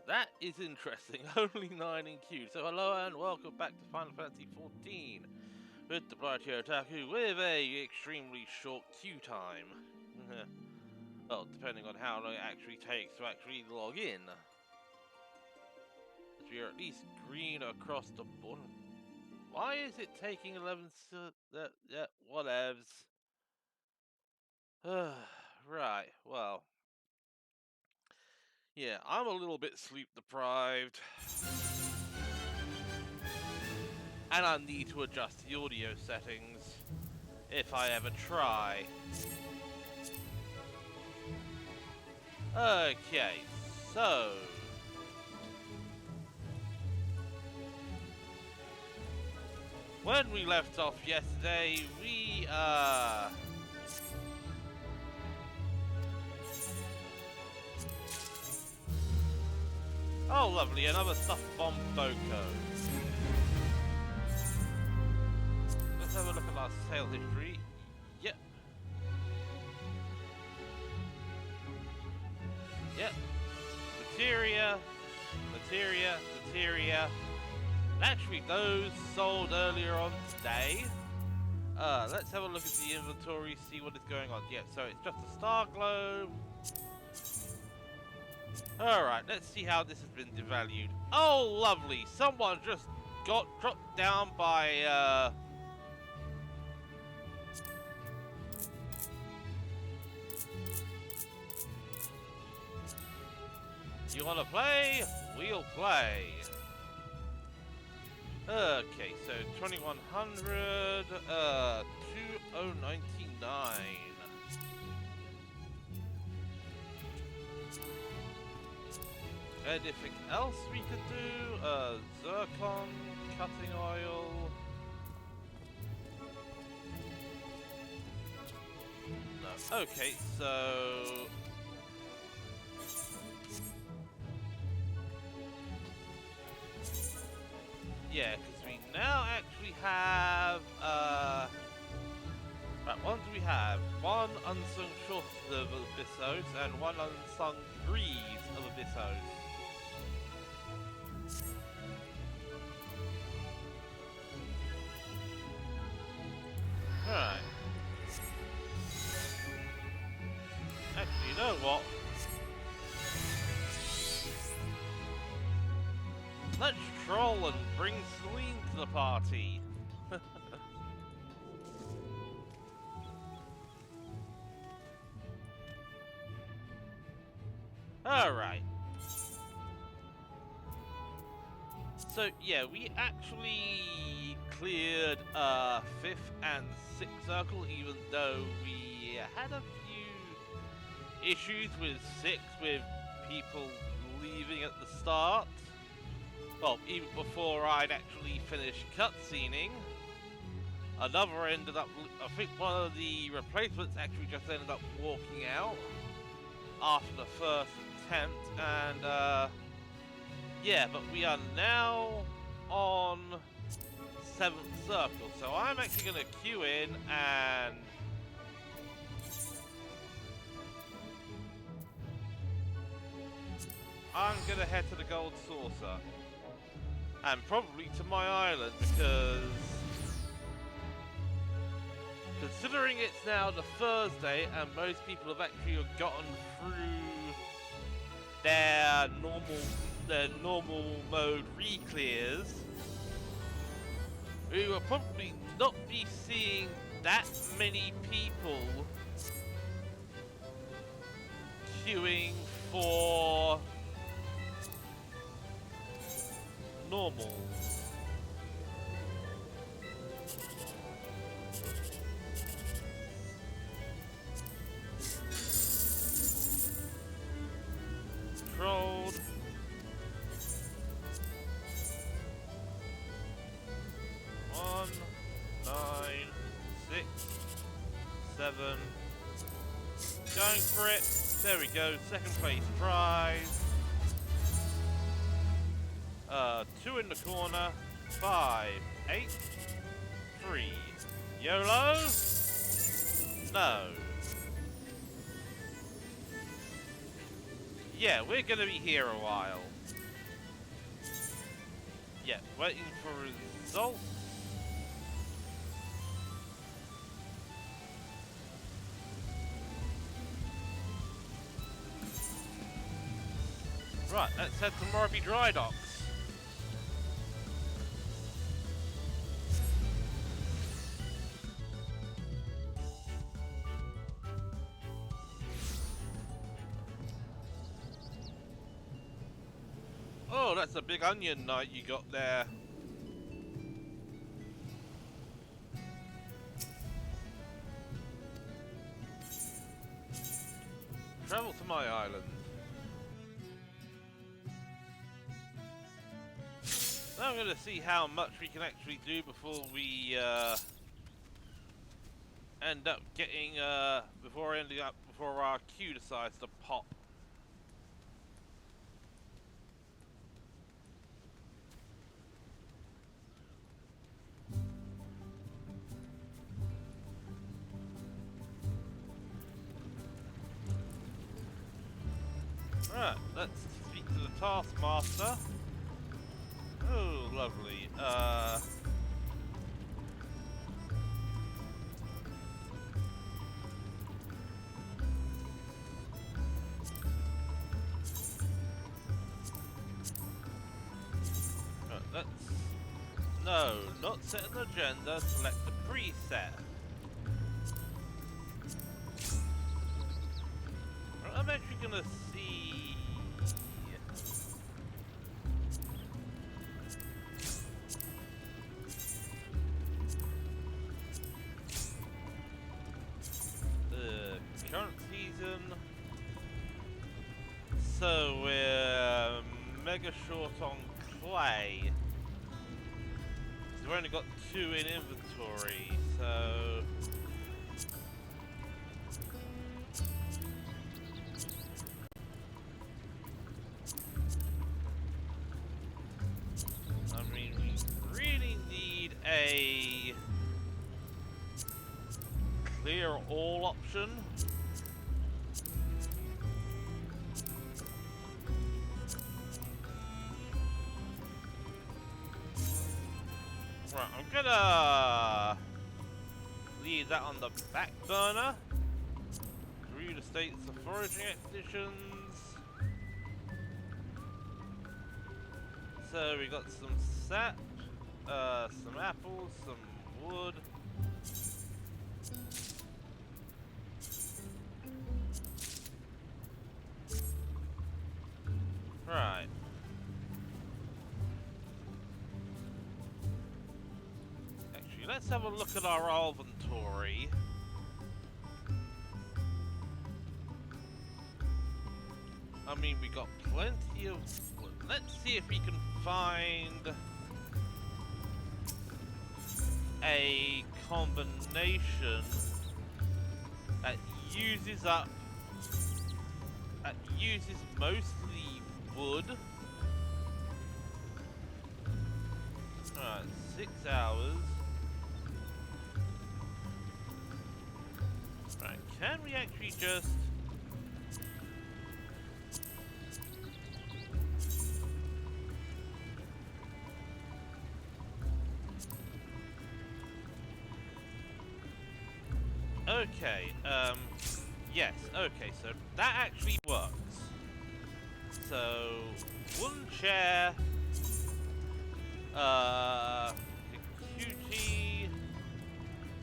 That is interesting. Only 9 in queue. So hello and welcome back to Final Fantasy XIV with the Bright Hero Otaku with a extremely short queue time. Well, depending on how long it actually takes to actually log in. As we are at least green across the board. Why is it taking 11 whatevs. Right, well. Yeah, I'm a little bit sleep deprived. And I need to adjust the audio settings if I ever try. Okay, so when we left off yesterday, we oh lovely, another stuff bomb Boko. Let's have a look at our sale history. Yep. Yep. Materia. Actually, those sold earlier on today. Let's have a look at the inventory, see what is going on. Yeah, so it's just a star globe. Alright, let's see how this has been devalued. Oh, lovely! Someone just got dropped down by, You wanna play? We'll play. Okay, so 2100, 2099. Anything else we could do? Zircon, cutting oil. No. Okay, so yeah, because we now actually have, right, what do we have? One unsung shortest of Abyssos and one unsung breeze of Abyssos. Alright. Actually, you know what? Let's troll and bring Celine to the party. Alright. So, yeah, we actually cleared 5th and 6th circle, even though we had a few issues with 6 with people leaving at the start. Well, even before I'd actually finished cutscening. Another ended up, I think one of the replacements actually just ended up walking out after the first attempt, and yeah, but we are now on 7th circle, so I'm actually going to queue in and I'm going to head to the Gold Saucer. And probably to my island, because considering it's now the Thursday and most people have actually gotten through their normal mode re-clears, we will probably not be seeing that many people queuing for normal. Controlled. One, 9, 6, 7. Going for it. There we go. Second place prize. 2 in the corner, 5, 8, 3. YOLO? No. Yeah, we're gonna be here a while. Yeah, waiting for results. Right, let's head to Morby Dry Docks. Oh, that's a big onion knight you got there. Travel to my island. Now I'm going to see how much we can actually do before we end up getting, before our queue decides to pop. Right, let's speak to the Taskmaster. Oh, lovely. Right, let's... No, not set an agenda, select a preset. Right, I'm actually gonna see... current season. So we're mega short on clay. So we've only got 2 in inventory, so... I mean, we really need a clear all option. Right, I'm gonna leave that on the back burner. Review the status of foraging expeditions. So we got some sap, some apples, some wood. Right. Actually, let's have a look at our inventory. I mean, we got plenty of wood. Let's see if we can find a combination that uses mostly wood. Alright, 6 hours. Right, can we actually just... Okay, yes, okay, so that actually works. So, wooden chair, QT.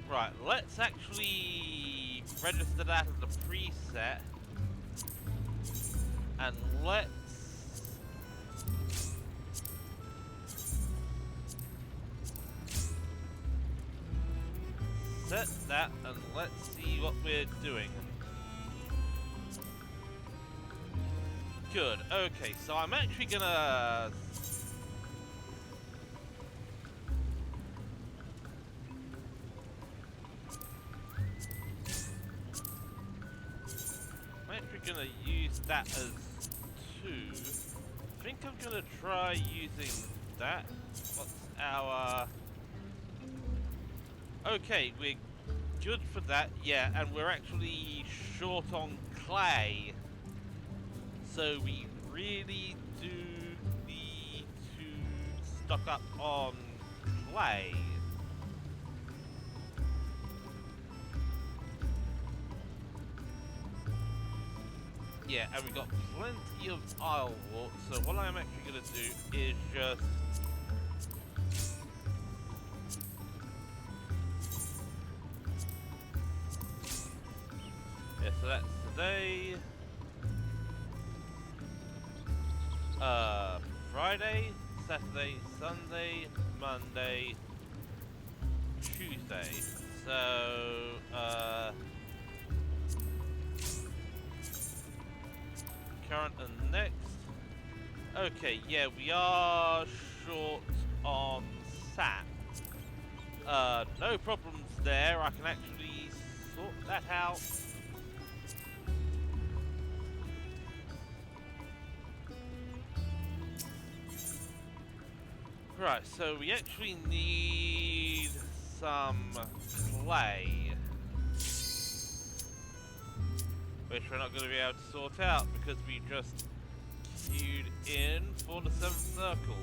Right, let's actually register that as a preset. And let's... set that and let's see what we're doing. Good, okay, so I'm actually gonna... gonna use that as 2. I think I'm gonna try using that. What's our... Okay, we're good for that, yeah, and we're actually short on clay. So we really do need to stock up on clay. Yeah, and we got plenty of aisle walk, so what I'm actually going to do is just... Yeah, so that's today. Friday, Saturday, Sunday, Monday, Tuesday. So, current and next. Okay, yeah, we are short on sap. No problems there. I can actually sort that out. Right, so we actually need some clay, which we're not going to be able to sort out because we just queued in for the 7th circle.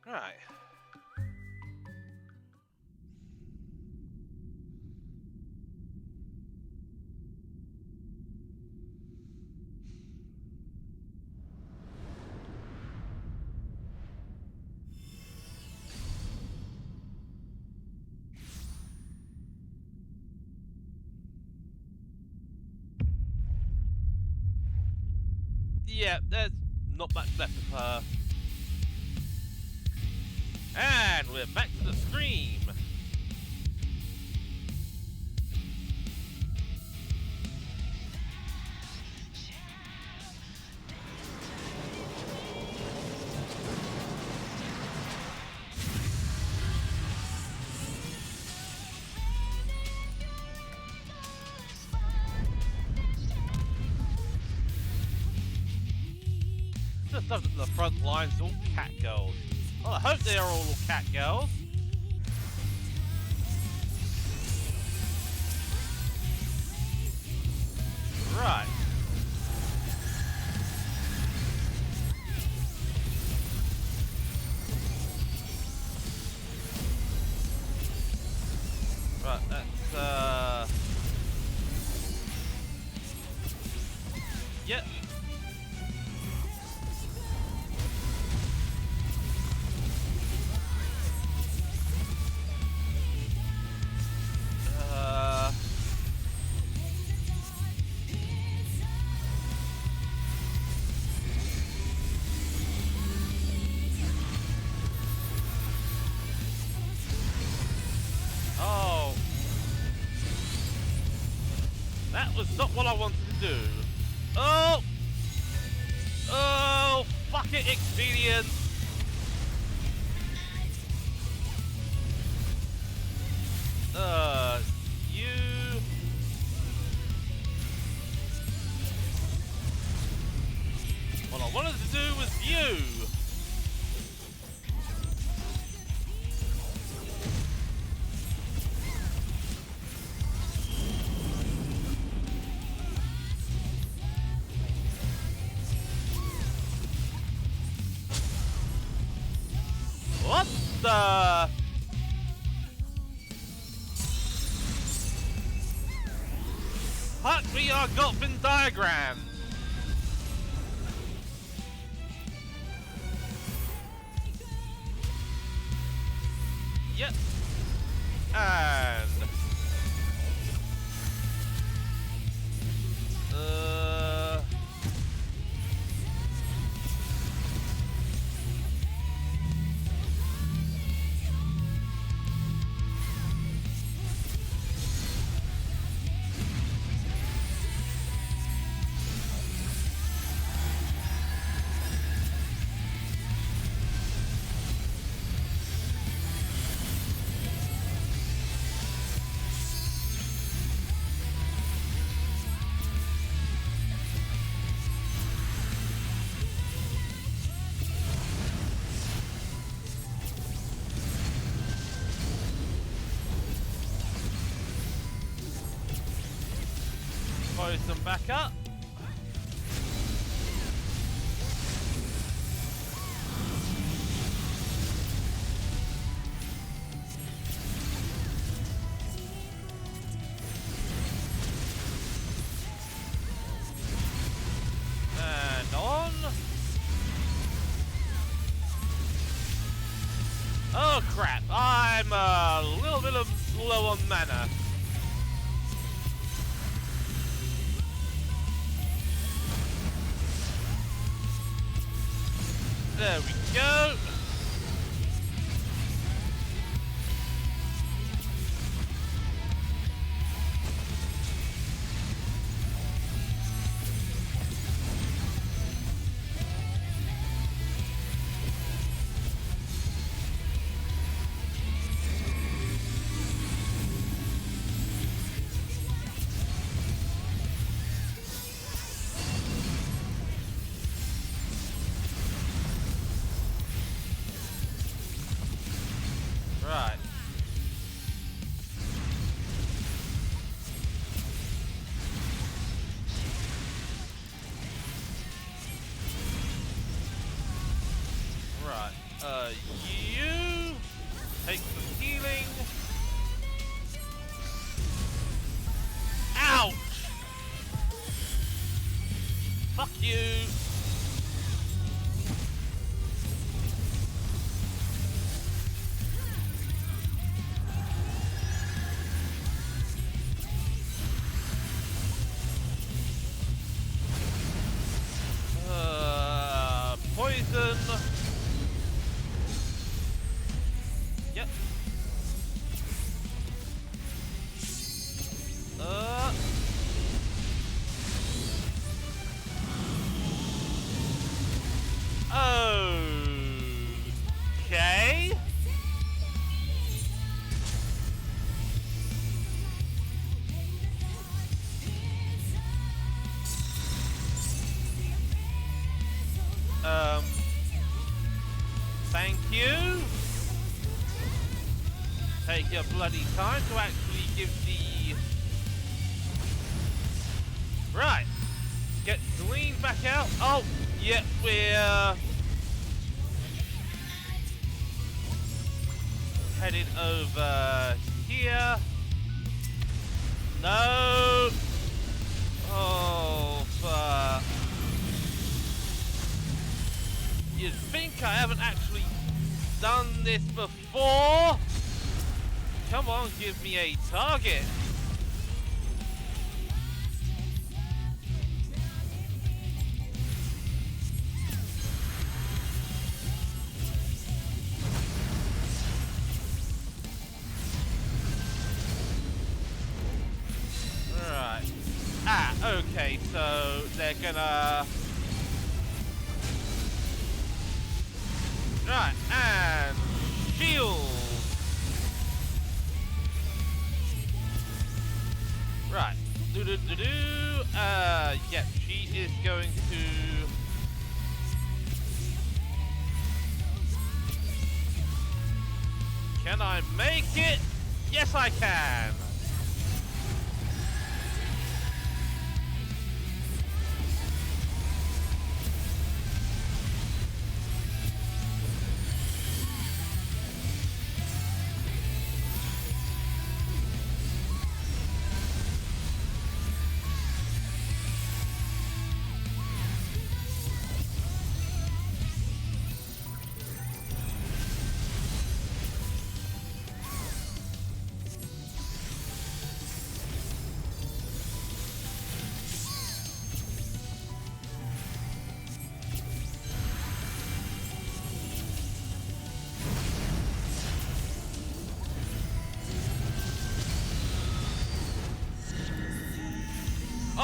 Right. Yeah, there's not much left of her. And we're back to the scream. Just love that the front line's all cat girls. Well, I hope they are all cat girls. Right. Right, that's yep. Oh. That was not what I wanted to do. Oh! Oh, fuck it, expedient! You... What I wanted to do was you! What the... Fuck me, our Gotfin diagram! Yep. And... poison back up. And on. Oh crap, I'm a little bit low on mana. There we go. Right. Right. You take some healing. Ouch! Fuck you! Poison. Yep. Okay. Thank you. Take your bloody time to actually give the... Right. Get Celine back out. Oh, yeah, we're... headed over here. No. Oh, fuck. You'd think I haven't actually done this before. Come on, give me a target. Right. Ah, okay, so they're gonna... Right, and shield. Right. Yep, she is going to... Can I make it? Yes, I can.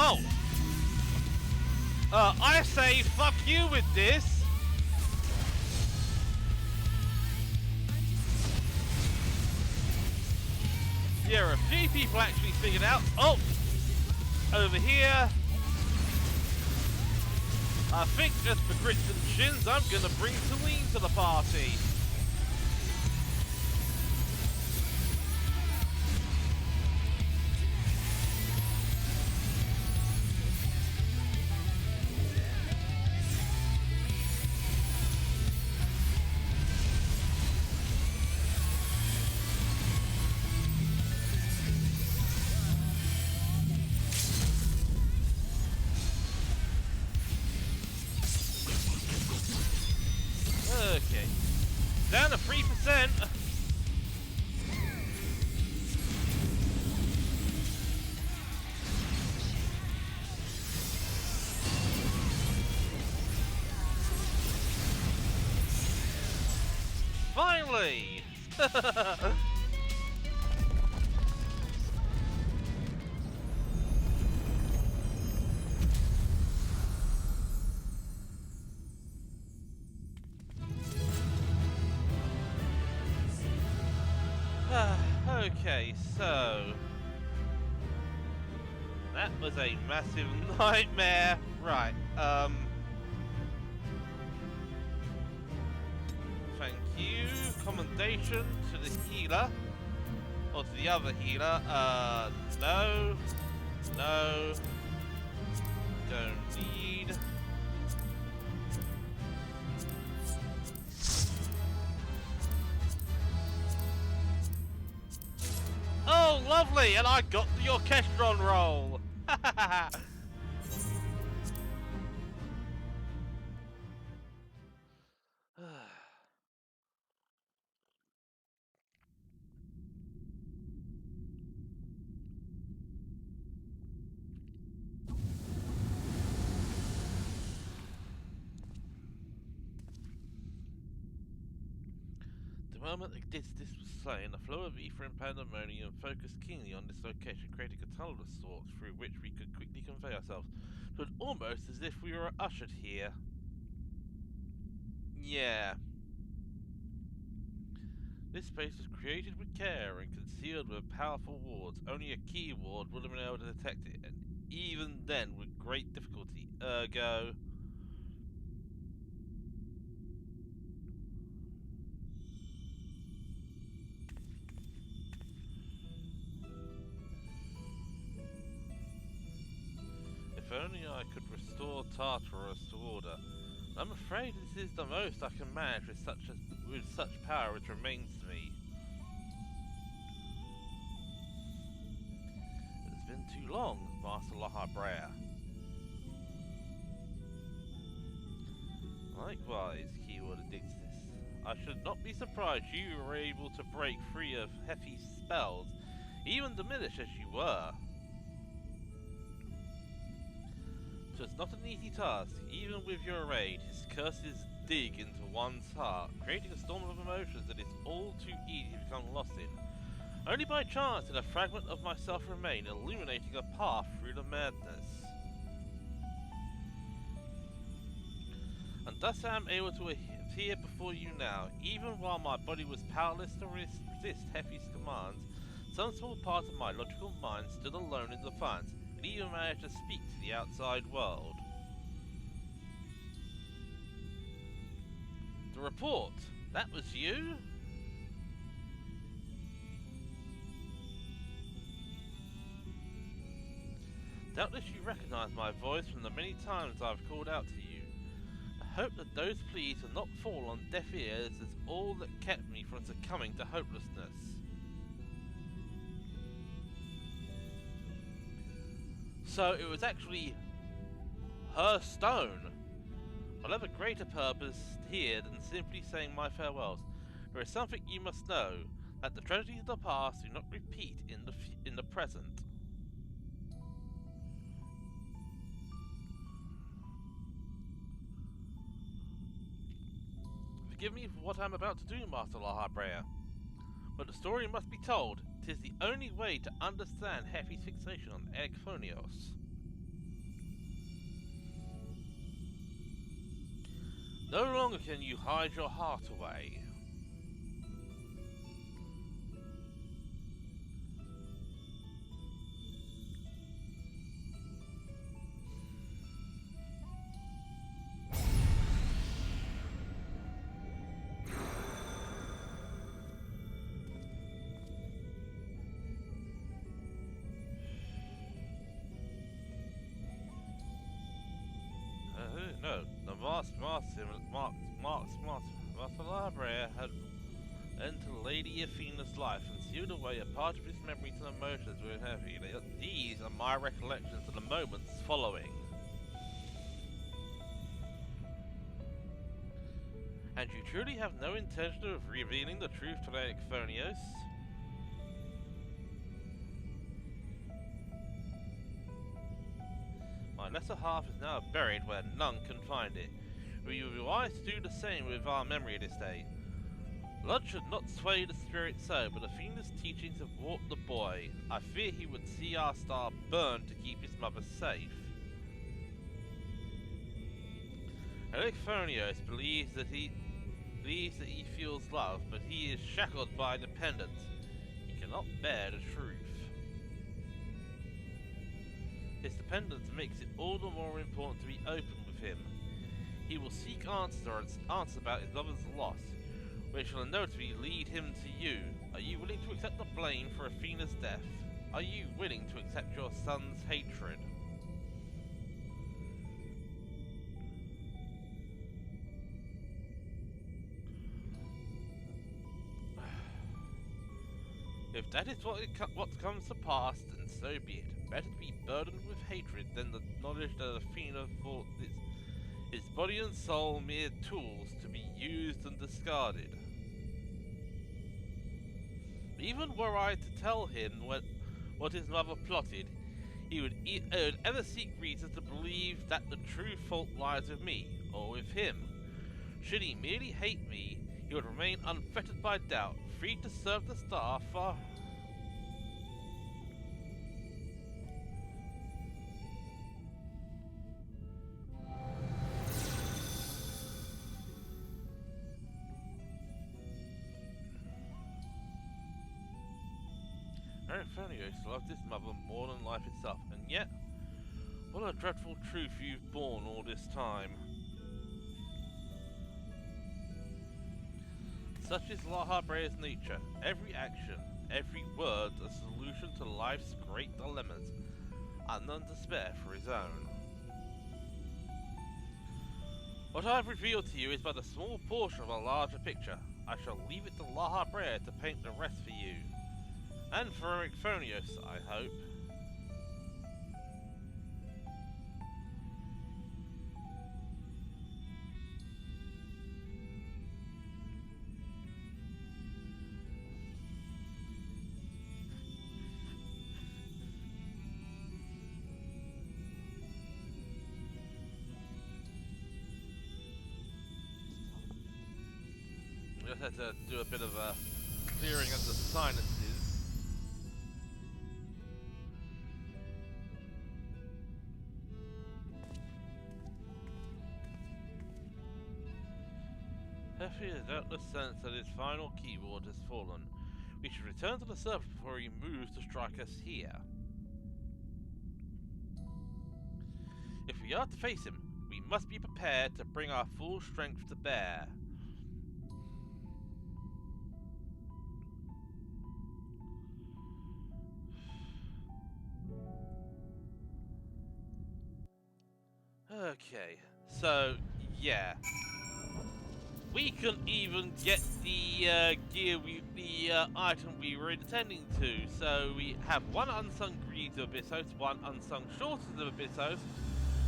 Oh! I say fuck you with this! Yeah, a few people actually figured out. Oh! Over here. I think just for grits and shins, I'm gonna bring Celine to the party. again. Finally! Okay, so that was a massive nightmare. Right, thank you. Commendation to the healer. Or to the other healer. No. No. Don't need. Oh, lovely! And I got the orchestron roll! The moment this was slain, a flow of ether and Pandaemonium focused keenly on this location, creating a tunnel of sorts through which we could quickly convey ourselves. It was almost as if we were ushered here. Yeah. This space was created with care and concealed with powerful wards. Only a key ward would have been able to detect it, and even then with great difficulty. Ergo... If only I could restore Tartarus to order. I'm afraid this is the most I can manage with such power which remains to me. It has been too long, Master Lahabrea. Likewise, keyword Adictus. I should not be surprised you were able to break free of Hefi's spells, even diminished as you were. So it's not an easy task, even with your aid. His curses dig into one's heart, creating a storm of emotions that is all too easy to become lost in. Only by chance did a fragment of myself remain, illuminating a path through the madness. And thus I am able to appear before you now, even while my body was powerless to resist Hefi's commands. Some small part of my logical mind stood alone in defiance, and even managed to speak to the outside world. The report! That was you? Doubtless you recognize my voice from the many times I've called out to you. I hope that those pleas will not fall on deaf ears as all that kept me from succumbing to hopelessness. So it was actually her stone. I'll have a greater purpose here than simply saying my farewells. There is something you must know, that the tragedies of the past do not repeat in the present. Forgive me for what I am about to do, Master Lahabrea, but the story must be told. 'Tis the only way to understand Hefi's fixation on Ekphonios. No longer can you hide your heart away. No, the Master Lahabrea had entered Lady Athena's life and sealed away a part of his memories and emotions with Hefi. These are my recollections of the moments following. And you truly have no intention of revealing the truth to Phonios? My lesser half is now buried where none can find it. We will be wise to do the same with our memory this day. Blood should not sway the spirit so, but Athena's teachings have warped the boy. I fear he would see our star burn to keep his mother safe. Phonios believes that he feels love, but he is shackled by dependence. He cannot bear the truth. His dependence makes it all the more important to be open with him. He will seek answers about his mother's loss, which will inevitably lead him to you. Are you willing to accept the blame for Athena's death? Are you willing to accept your son's hatred? If that is what comes to pass, then so be it. Better to be burdened with hatred than the knowledge that Athena thought his body and soul mere tools to be used and discarded. Even were I to tell him what his mother plotted, he would ever seek reasons to believe that the true fault lies with me, or with him. Should he merely hate me, he would remain unfettered by doubt, free to serve the star for... Phonios loved his mother more than life itself, and yet, what a dreadful truth you've borne all this time. Such is La Habrea's nature. Every action, every word, a solution to life's great dilemmas, and none to spare for his own. What I have revealed to you is but a small portion of a larger picture. I shall leave it to La Habrea to paint the rest for you. And for Phonios, I hope. Just had to do a bit of a clearing of the sinuses. Hefty has doubtless sensed that his final keyboard has fallen. We should return to the surface before he moves to strike us here. If we are to face him, we must be prepared to bring our full strength to bear. Okay, so yeah, we couldn't even get the item we were intending to. So we have one unsung greed of Abyssos, one unsung shortest of Abyssos,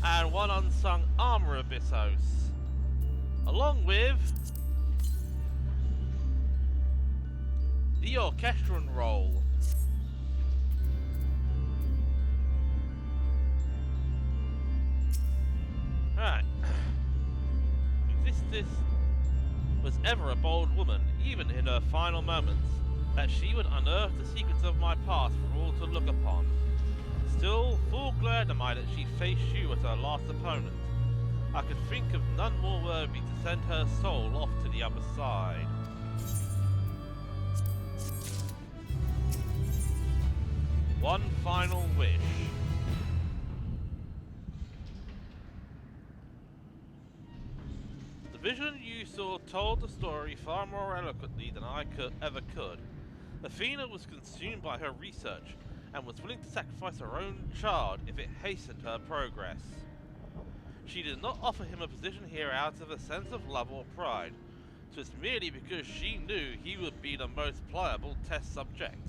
and one unsung armor of Abyssos, along with the orchestral role. Alright. This was ever a bold woman, even in her final moments, that she would unearth the secrets of my past for all to look upon. Still, full glad am I that she faced you as her last opponent. I could think of none more worthy to send her soul off to the other side. One final wish. The vision you saw told the story far more eloquently than I ever could. Athena was consumed by her research, and was willing to sacrifice her own child if it hastened her progress. She did not offer him a position here out of a sense of love or pride, just merely because she knew he would be the most pliable test subject.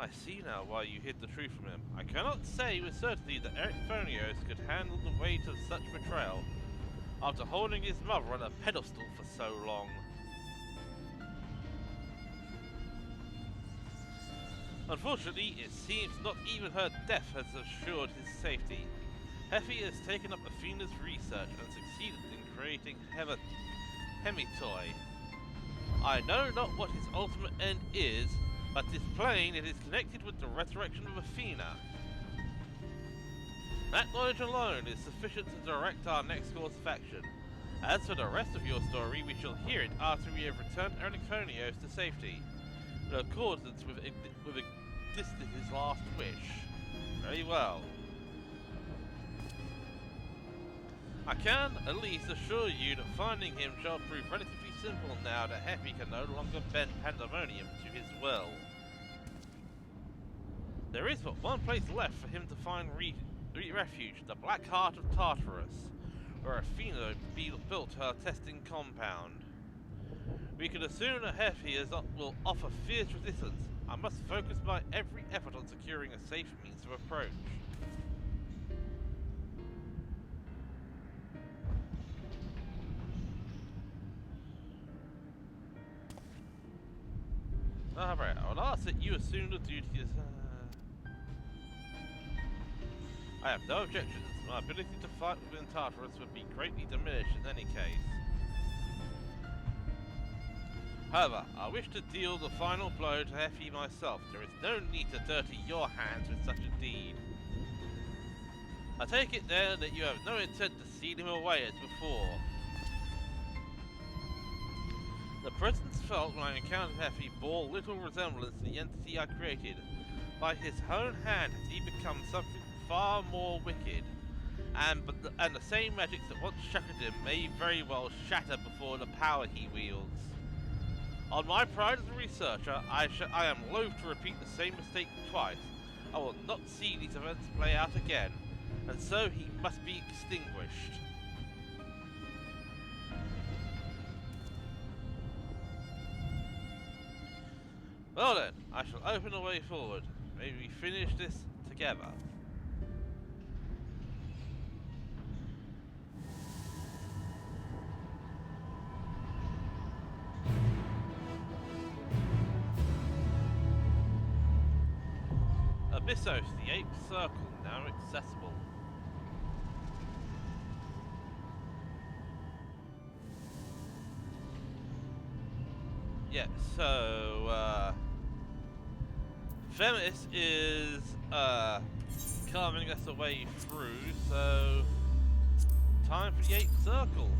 I see now why you hid the truth from him. I cannot say with certainty that Phonios could handle the weight of such betrayal, after holding his mother on a pedestal for so long. Unfortunately, it seems not even her death has assured his safety. Heffy has taken up Athena's research and succeeded in creating Hemitoi. I know not what his ultimate end is, but it is plain it is connected with the resurrection of Athena. That knowledge alone is sufficient to direct our next course of action. As for the rest of your story, we shall hear it after we have returned Onyxonios to safety, in accordance with Odysseus' last wish. Very well. I can at least assure you that finding him shall prove relatively simple now that Heffy can no longer bend Pandaemonium to his will. There is but one place left for him to find refuge, the Black Heart of Tartarus, where Athena built her testing compound. We can assume that Heffy will offer fierce resistance. I must focus my every effort on securing a safe means of approach. Alright, I would ask that you assume the duties. I have no objections. My ability to fight within Tartarus would be greatly diminished in any case. However, I wish to deal the final blow to Heffy myself. There is no need to dirty your hands with such a deed. I take it then that you have no intent to seal him away as before. The presence felt when I encountered Heffy bore little resemblance to the entity I created. By his own hand has he become something far more wicked, and the same magics that once shattered him may very well shatter before the power he wields. On my pride as a researcher, I am loath to repeat the same mistake twice. I will not see these events play out again, and so he must be extinguished. Well then, I shall open a way forward. May we finish this together. Abyssos, the 8th circle, now accessible. Yeah, so, Themis is, carving us a way through, so, time for the 8th circle.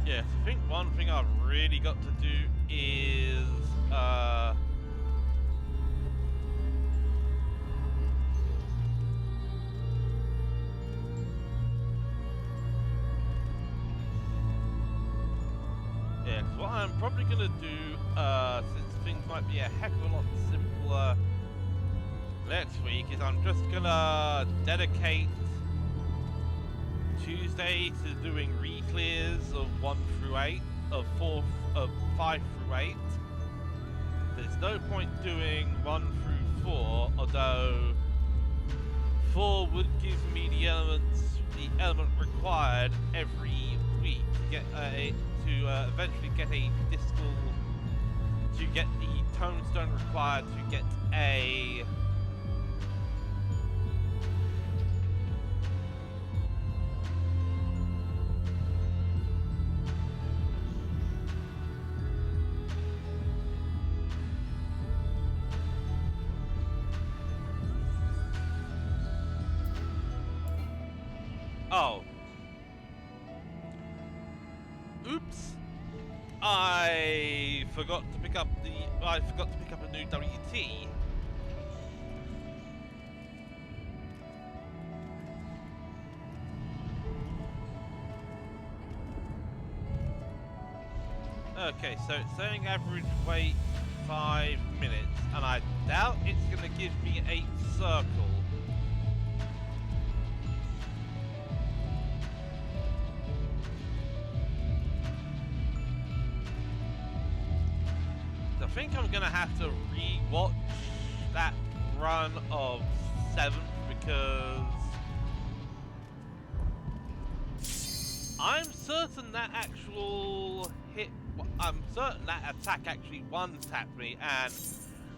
Yes, I think one thing I've really got to do is, yeah, so what I'm probably going to do, since things might be a heck of a lot simpler next week, is I'm just going to dedicate Tuesday to doing re-clears of 1 through 8, of 5 through 8. There's no point doing 1 through 4, although 4 would give me the element required every week to get eventually get a discal, to get the tombstone required to get a oh. Oops. I forgot to pick up a new WT. Okay, so it's saying average wait 5 minutes, and I doubt it's gonna give me 8th circle. think I'm gonna have to re-watch that run of 7th because I'm certain that I'm certain that attack actually one-tapped me, and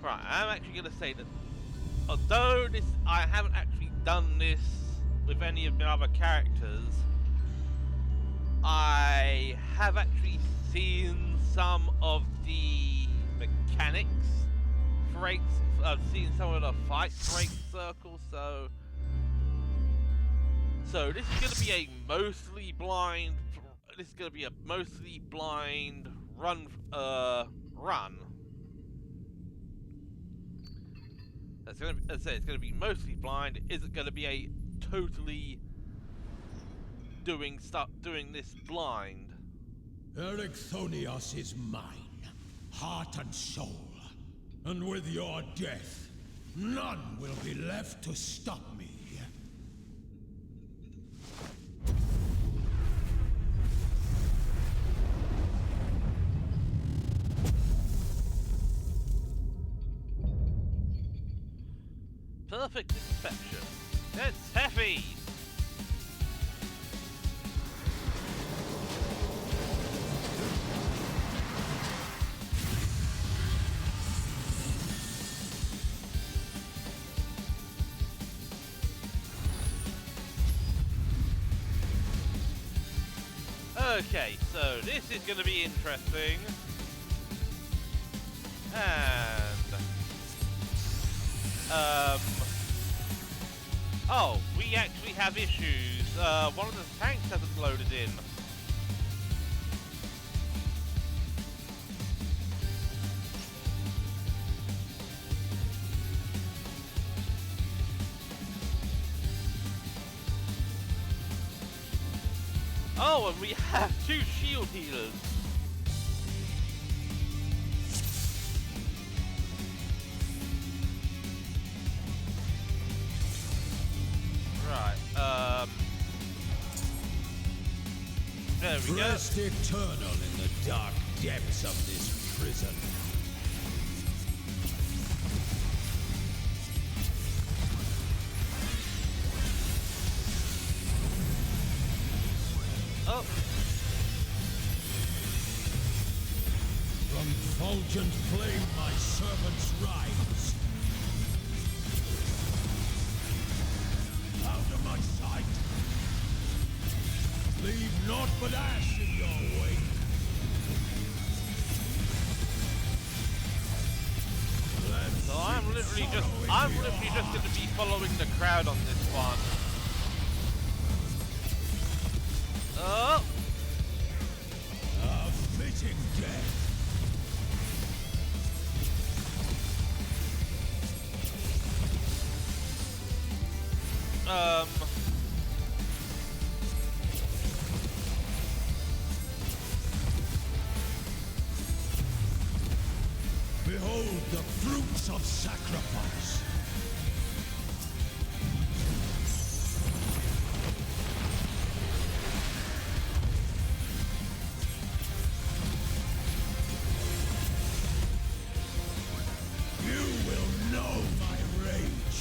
right, I'm actually gonna say that although I haven't actually done this with any of my other characters, I have actually seen some of the mechanics for I've seen some of the fights for 8th Circle, so this is gonna be a mostly blind. This is gonna be a mostly blind run. That's gonna. As I say, it's gonna be mostly blind. Is it gonna be a totally doing this blind? Ericthonios is mine, heart and soul. And with your death, none will be left to stop me. Perfect inspection. It's heavy! Okay, so this is going to be interesting. And oh, we actually have issues. One of the tanks hasn't loaded in. Oh, and we have 2 shield healers. Right, there we go. Rest eternal in the dark depths of this prison. Oh. From fulgent flame my servants rise. Out of my sight. Leave naught but ash in your wake. So I'm literally just going to be following the crowd on this one. Oh! A fitting death. Behold the fruits of sacrifice. You will know my rage.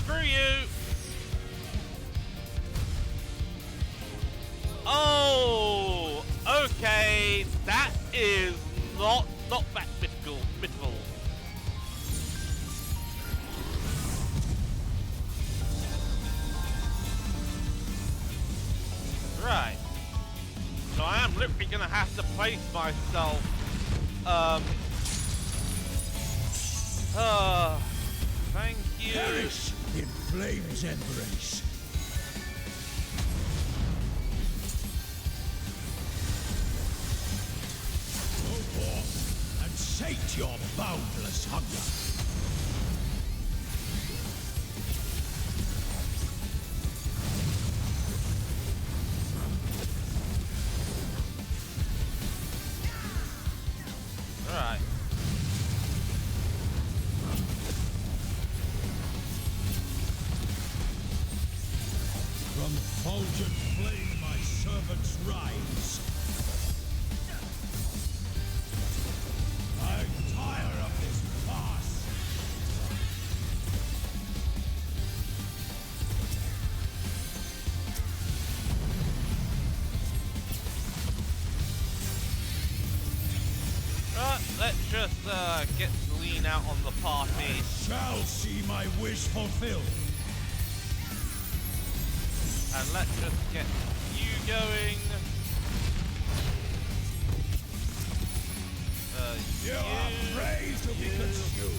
Screw you! Oh, okay, that is not that mythical. Right. So I am literally gonna have to place myself. Thank you. Perish in flame's embrace. Go forth and sate your boundless hunger. Right. let's just get Celine out on the party. Shall see my wish fulfilled. And let's just get you going. You are prey to be consumed.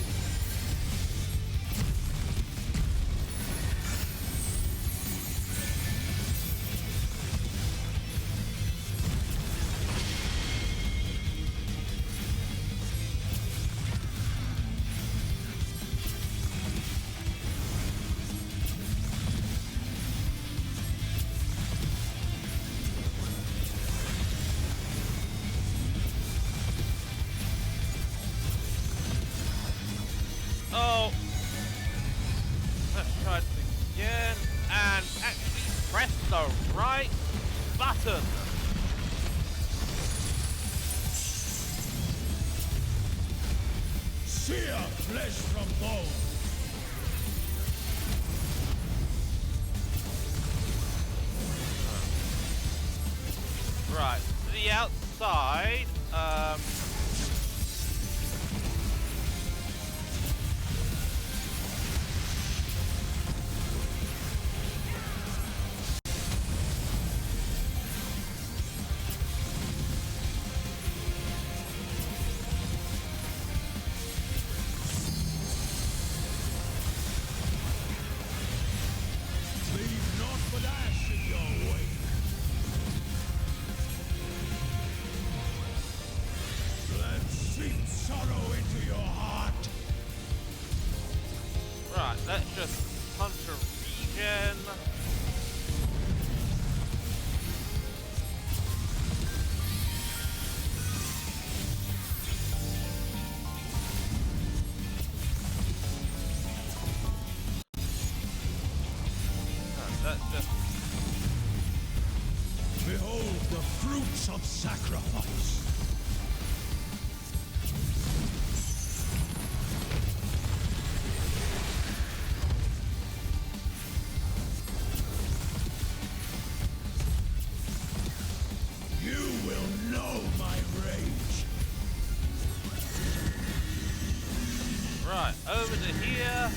Oh, let's try this again and actually press the right button. Sear flesh from bone. Right, to the outside. Leave naught but ash in your wake. Let's seep sorrow into your heart. Right, let's just punch a regen. Let's just Behold the fruits of sacrifice. You will know my rage. right over to here.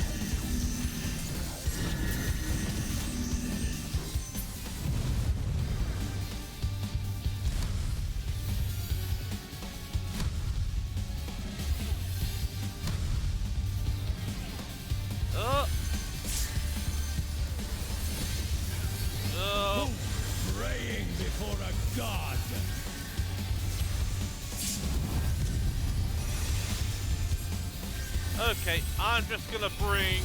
Oh. Oh. Praying before a god. Okay, I'm just gonna bring.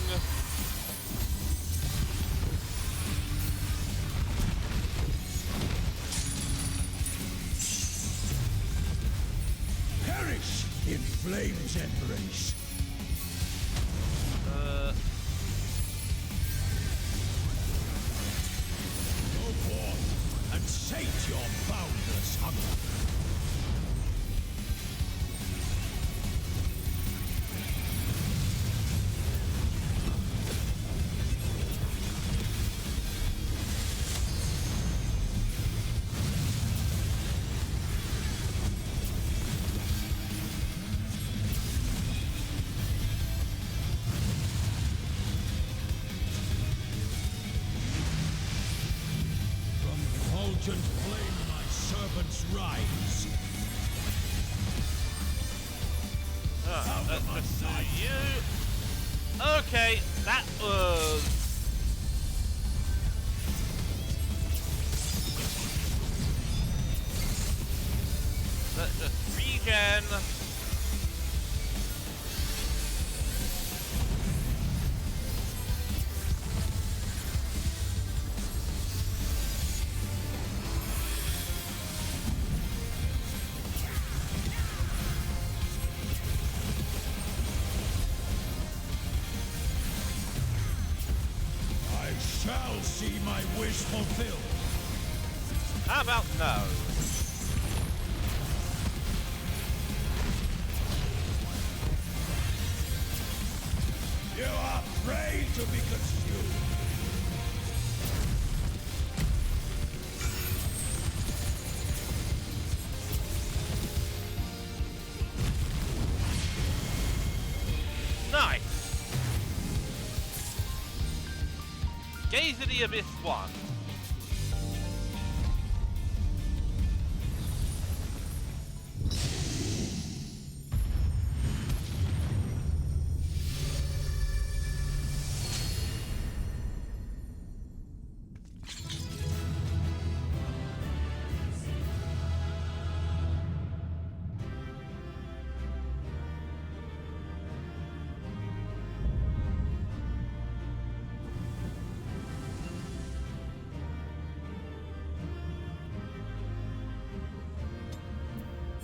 Perish in flame's embrace. Go forth and sate your boundless hunger. From fulgent flame my servants rise. Out of my Let's sight. do you. Okay, that was. Let's just regen. I shall see my wish fulfilled. How about no? You are prey to be consumed. Gaze of the Abyss 1.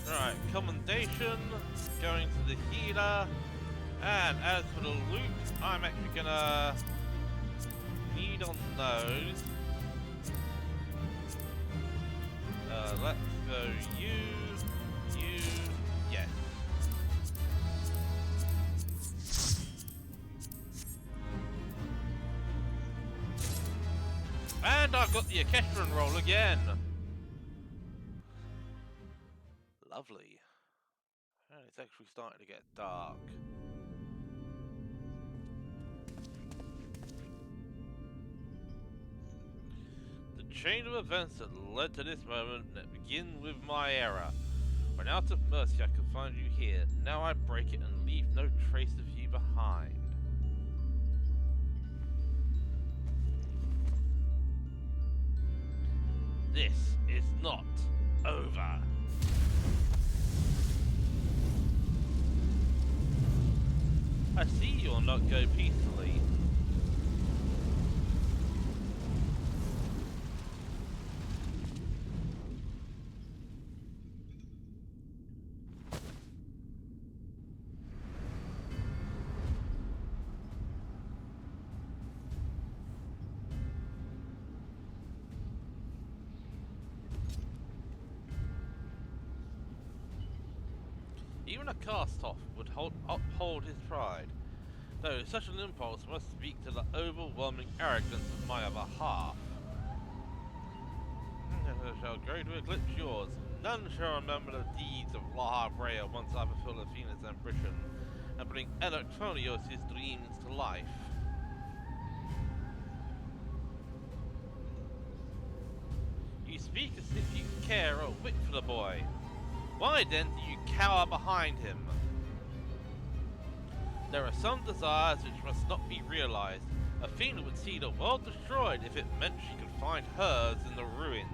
Alright, commendation, going to the healer, and as for the loot, I'm actually gonna need on those. Let's go you, yes. And I've got the orchestron roll again. Lovely. Oh, it's actually starting to get dark. The chain of events that led to this moment that begin with my error. When out of mercy I could find you here. Now I break it and leave no trace of you behind. This is not over. I see you'll not go peacefully. Even a cast-off would uphold his pride, though such an impulse must speak to the overwhelming arrogance of my other half. Shall go to eclipse yours. None shall remember the deeds of Laha Brea once I fulfill Athena's ambition and bring Anactonios' dreams to life. You speak as if you care a whit for the boy. Why then do you cower behind him? There are some desires which must not be realized. Athena would see the world destroyed if it meant she could find hers in the ruins.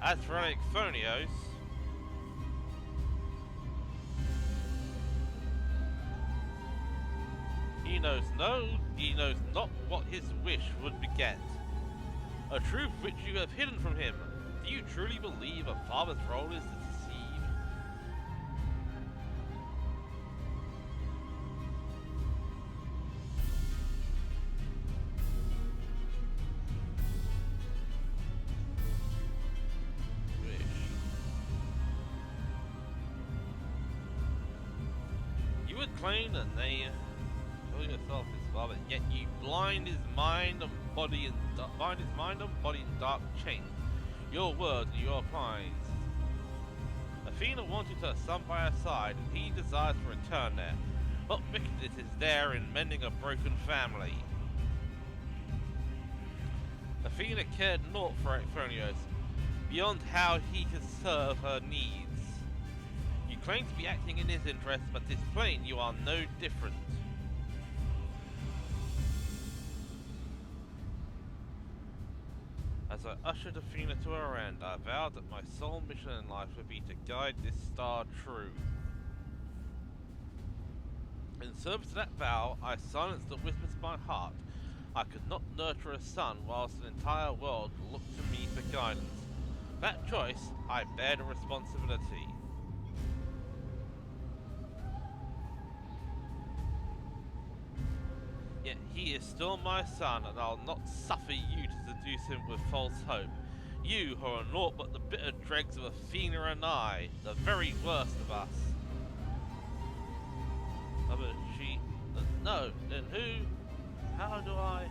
As for Anactonios, he knows not what his wish would beget. A truth which you have hidden from him. Do you truly believe a father's role is to deceive? You would claim that they call yourself his father, yet you blind his mind and body in dark chains. Your words and your crimes. Athena wanted her son by her side, and he desires to return there. What wickedness is there in mending a broken family? Athena cared naught for Anactonios, beyond how he could serve her needs. You claim to be acting in his interest, but 'tis plain you are no different. As I ushered Athena to her end, I vowed that my sole mission in life would be to guide this star true. In service to that vow, I silenced the whispers of my heart. I could not nurture a son whilst an entire world looked to me for guidance. That choice, I bear the responsibility. Yet he is still my son, and I'll not suffer you to seduce him with false hope. You who are naught but the bitter dregs of Athena and I, the very worst of us. But she... no, then who? How do I...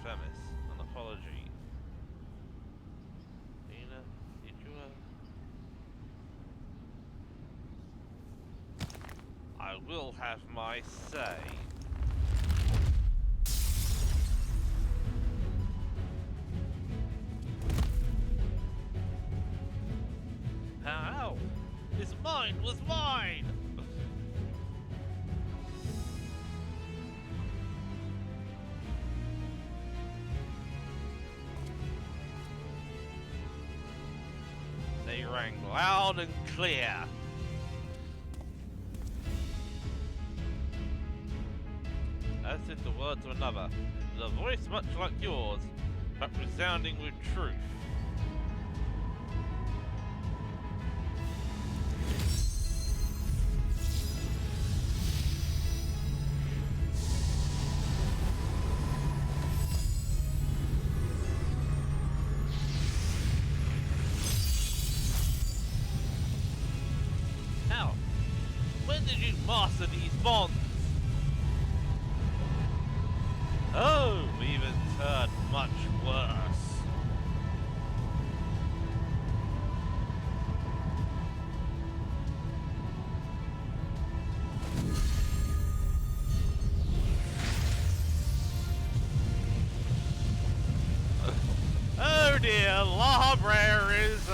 Femis, an apology. will have my say. How? His mind was mine! They rang loud and clear. As did the words of another, with a voice much like yours, but resounding with truth. How? When did you master these bonds? Oh, we've turned much worse. Oh dear, Lawbreaker is,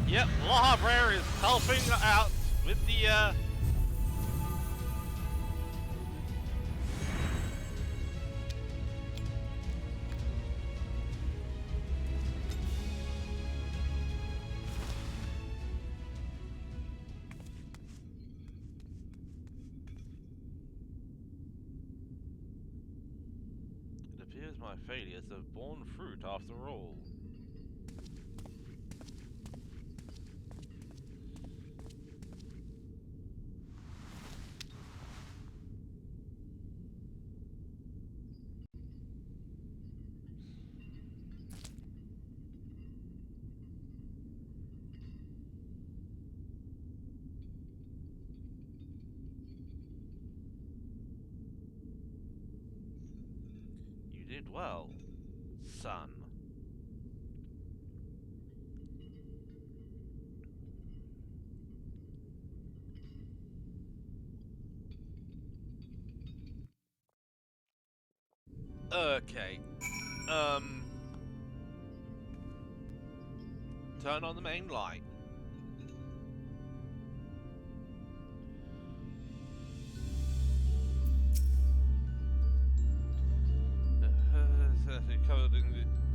Yep, Lawbreaker is helping out with the, It appears my failures have borne fruit after all. You did well, son. Okay. Turn on the main light.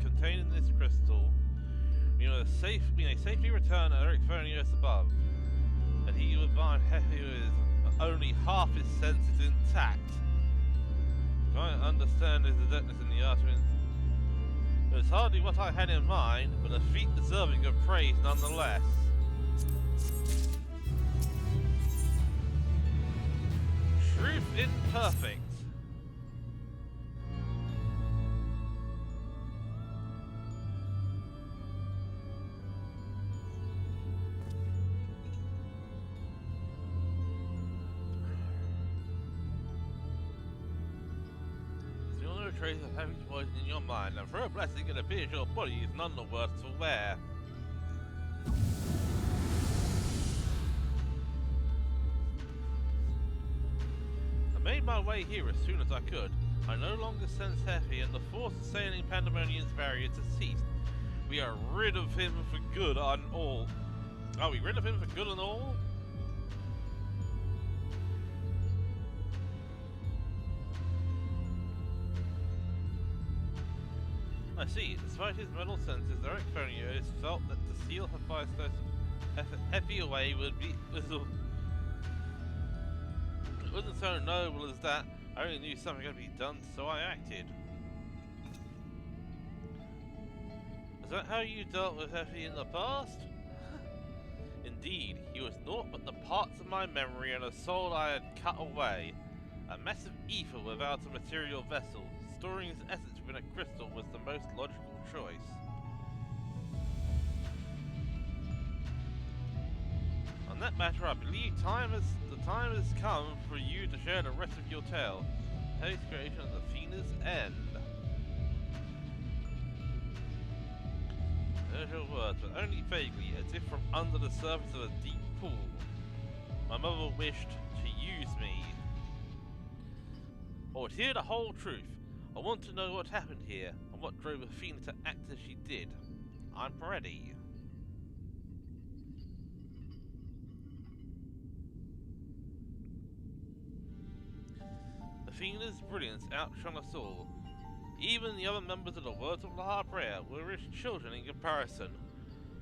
Contained in this crystal, we may safely return Eric Fernius above. And he would find Heavy with only half his senses intact. Can't understand his adeptness in the art of it was hardly what I had in mind, but a feat deserving of praise nonetheless. Truth imperfect. Trace of having poison in your mind, and for a blessing it appears your body is none the worse to wear. I made my way here as soon as I could. I no longer sense Heavy, and the force assailing Pandaemonium's barriers has ceased. We are rid of him for good and all. Are we rid of him for good and all? I see. Despite his mental senses, Eric Fernius felt that to seal Hephaestus Heavy away would be it wasn't so noble as that. I only knew something had to be done, so I acted. Is that how you dealt with Heavy in the past? Indeed, he was naught but the parts of my memory and a soul I had cut away. A massive ether without a material vessel. Storing his essence within a crystal was the most logical choice. On that matter, I believe the time has come for you to share the rest of your tale. Heavy's creation of the Phoenix End. heard your words, but only vaguely, as if from under the surface of a deep pool. My mother wished to use me. I would hear the whole truth. I want to know what happened here, and what drove Athena to act as she did. I'm ready. Athena's brilliance outshone us all. Even the other members of the Words of La Brea were as children in comparison.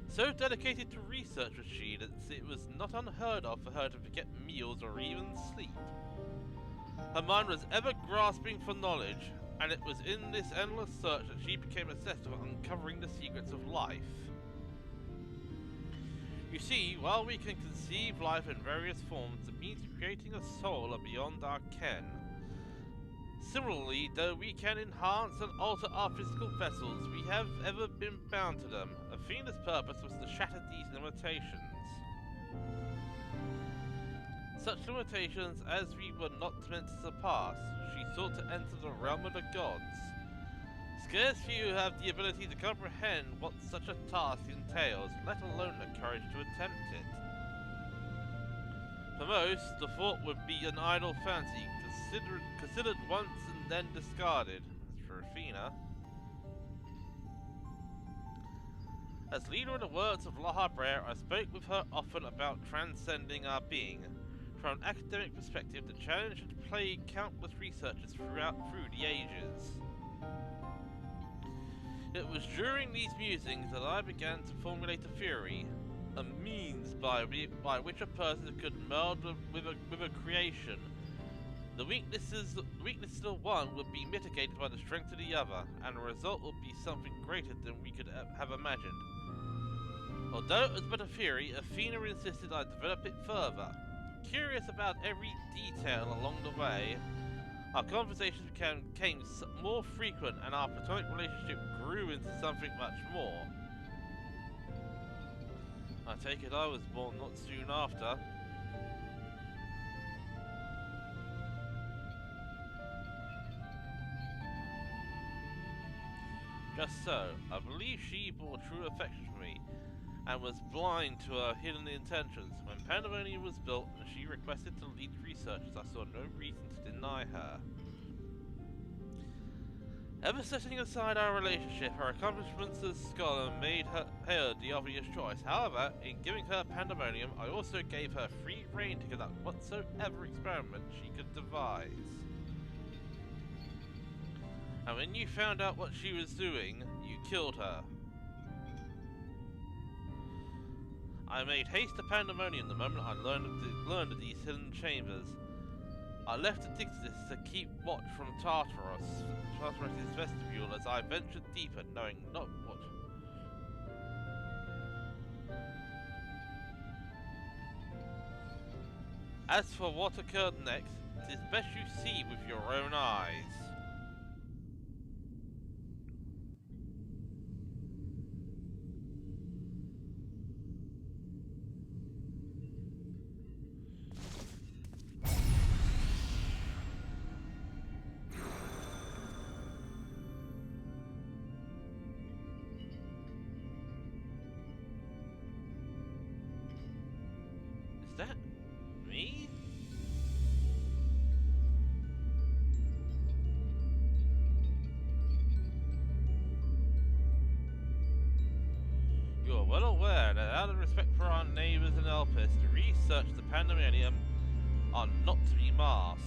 So dedicated to research was she that it was not unheard of for her to forget meals or even sleep. Her mind was ever grasping for knowledge, and it was in this endless search that she became obsessed with uncovering the secrets of life. You see, while we can conceive life in various forms, it means creating a soul are beyond our ken. Similarly, though we can enhance and alter our physical vessels, we have ever been bound to them. Athena's purpose was to shatter these limitations. Such limitations as we were not meant to surpass. She sought to enter the realm of the gods. Scarce few have the ability to comprehend what such a task entails, let alone the courage to attempt it. For most, the thought would be an idle fancy, considered once and then discarded. As for Athena, as leader of the Words of La Brea, I spoke with her often about transcending our being. From an academic perspective, the challenge had plagued countless researchers through the ages. It was during these musings that I began to formulate a theory, a means by which a person could meld with a creation. The weaknesses of one would be mitigated by the strength of the other, and the result would be something greater than we could have imagined. Although it was but a theory, Athena insisted I develop it further. Curious about every detail along the way, our conversations became more frequent, and our platonic relationship grew into something much more. I take it I was born not soon after. Just so, I believe she bore true affection for me, and was blind to her hidden intentions. When Pandaemonium was built and she requested to lead researchers, I saw no reason to deny her. Ever setting aside our relationship, her accomplishments as scholar made her the obvious choice. However, in giving her Pandaemonium, I also gave her free rein to conduct whatsoever experiment she could devise. And when you found out what she was doing, you killed her. I made haste to Pandaemonium the moment I learned of these hidden chambers. I left Addictus to keep watch from Tartarus' vestibule as I ventured deeper, knowing not what. As for what occurred next, it is best you see with your own eyes. Is that me? You are well aware that out of respect for our neighbours and Elpis, the research the Pandaemonium are not to be masked.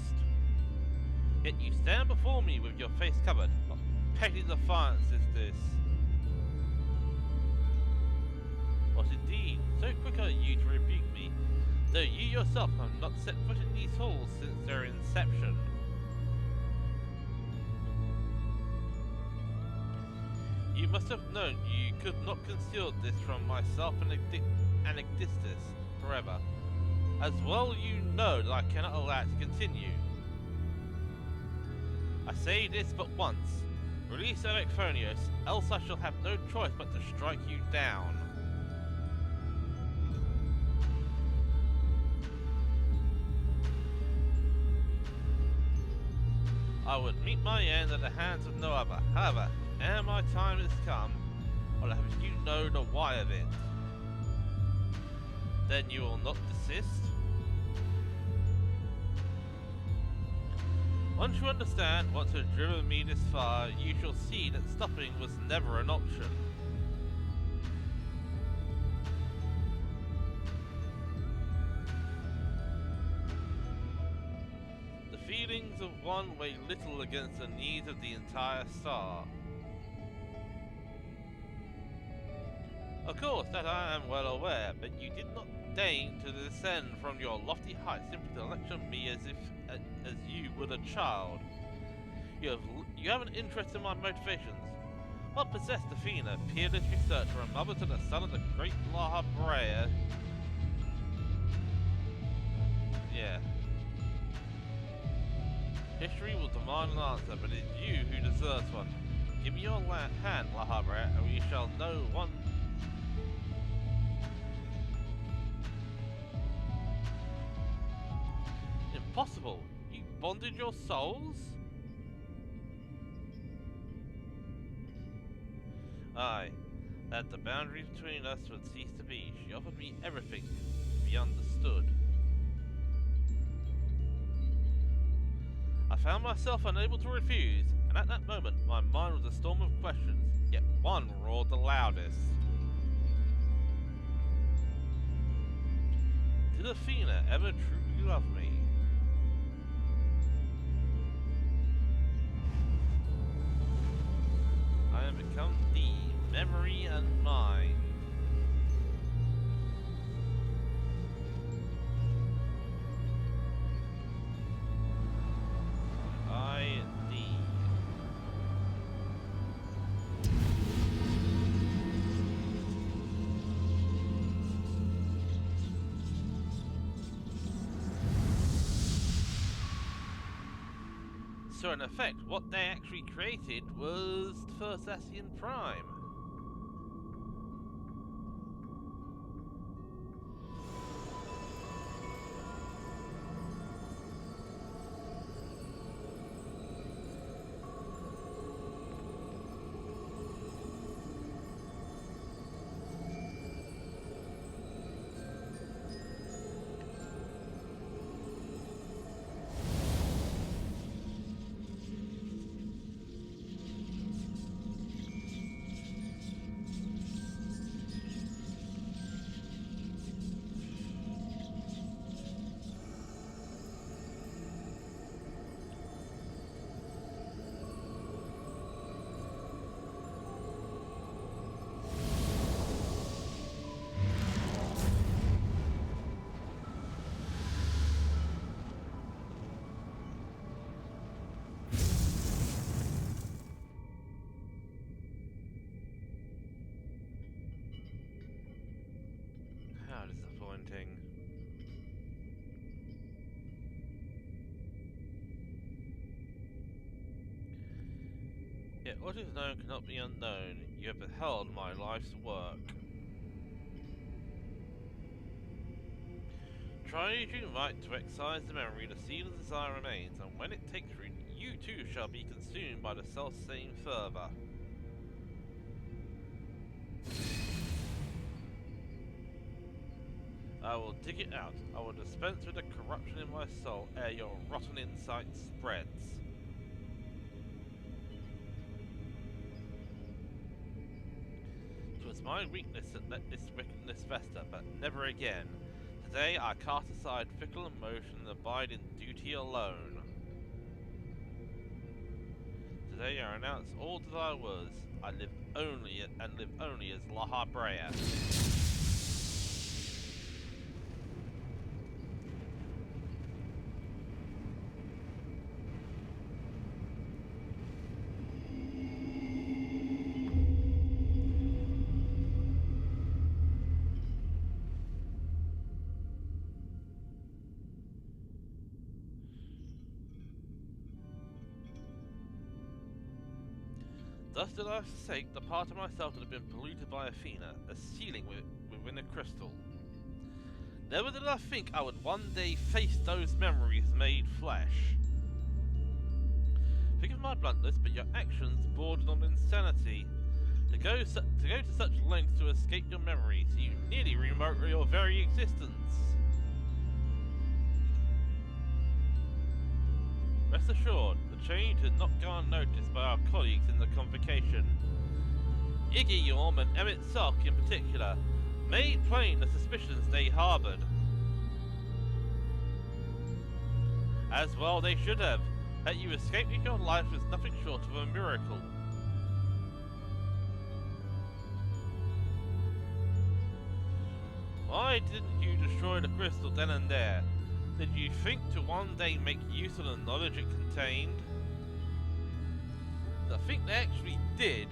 Yet you stand before me with your face covered. What petty defiance is this? What indeed? So quick are you to rebuke me, though you yourself have not set foot in these halls since their inception. You must have known you could not conceal this from myself and Addictus forever. As well you know that I cannot allow it to continue. I say this but once. Release Electronius, else I shall have no choice but to strike you down. I would meet my end at the hands of no other. However, ere my time has come, or have you know the why of it? Then you will not desist? Once you understand what has driven me this far, you shall see that stopping was never an option. The feelings of one weigh little against the needs of the entire star. Of course, that I am well aware, but you did not deign to descend from your lofty height simply to lecture me as you would a child. You have an interest in my motivations. What possessed Athena, peerless researcher and mother to the son of the great Lahabrea? Yeah. History will demand an answer, but it is you who deserves one. Give me your hand, Lahabrea, and we shall know one. Impossible! You bonded your souls? Aye, that the boundaries between us would cease to be. She offered me everything to be understood. I found myself unable to refuse, and at that moment my mind was a storm of questions, yet one roared the loudest. Did Athena ever truly love me? I have become the memory and mind. I indeed. So in effect, what they actually created was the first Ascian Prime. How disappointing. Yet what is known cannot be unknown. You have beheld my life's work. Try as you might to excise the memory, the seed of desire remains, and when it takes root, you too shall be consumed by the self-same fervor. I will dig it out. I will dispense with the corruption in my soul ere your rotten insight spreads. Twas my weakness that let this wickedness fester, but never again. Today I cast aside fickle emotion and abide in duty alone. Today I renounce all that I was. I live only as Lahabrea. Thus did I forsake the part of myself that had been polluted by Athena, a sealing within a crystal. Never did I think I would one day face those memories made flesh. Forgive my bluntness, but your actions bordered on insanity. The go to such lengths to escape your memories, you nearly remote your very existence. Rest assured, the change did not go unnoticed by our colleagues in the convocation. Iggy Yorm and Emmett Sock in particular made plain the suspicions they harboured. As well they should have. That you escaped with your life was nothing short of a miracle. Why didn't you destroy the crystal then and there? Did you think to one day make use of the knowledge it contained? I think they actually did.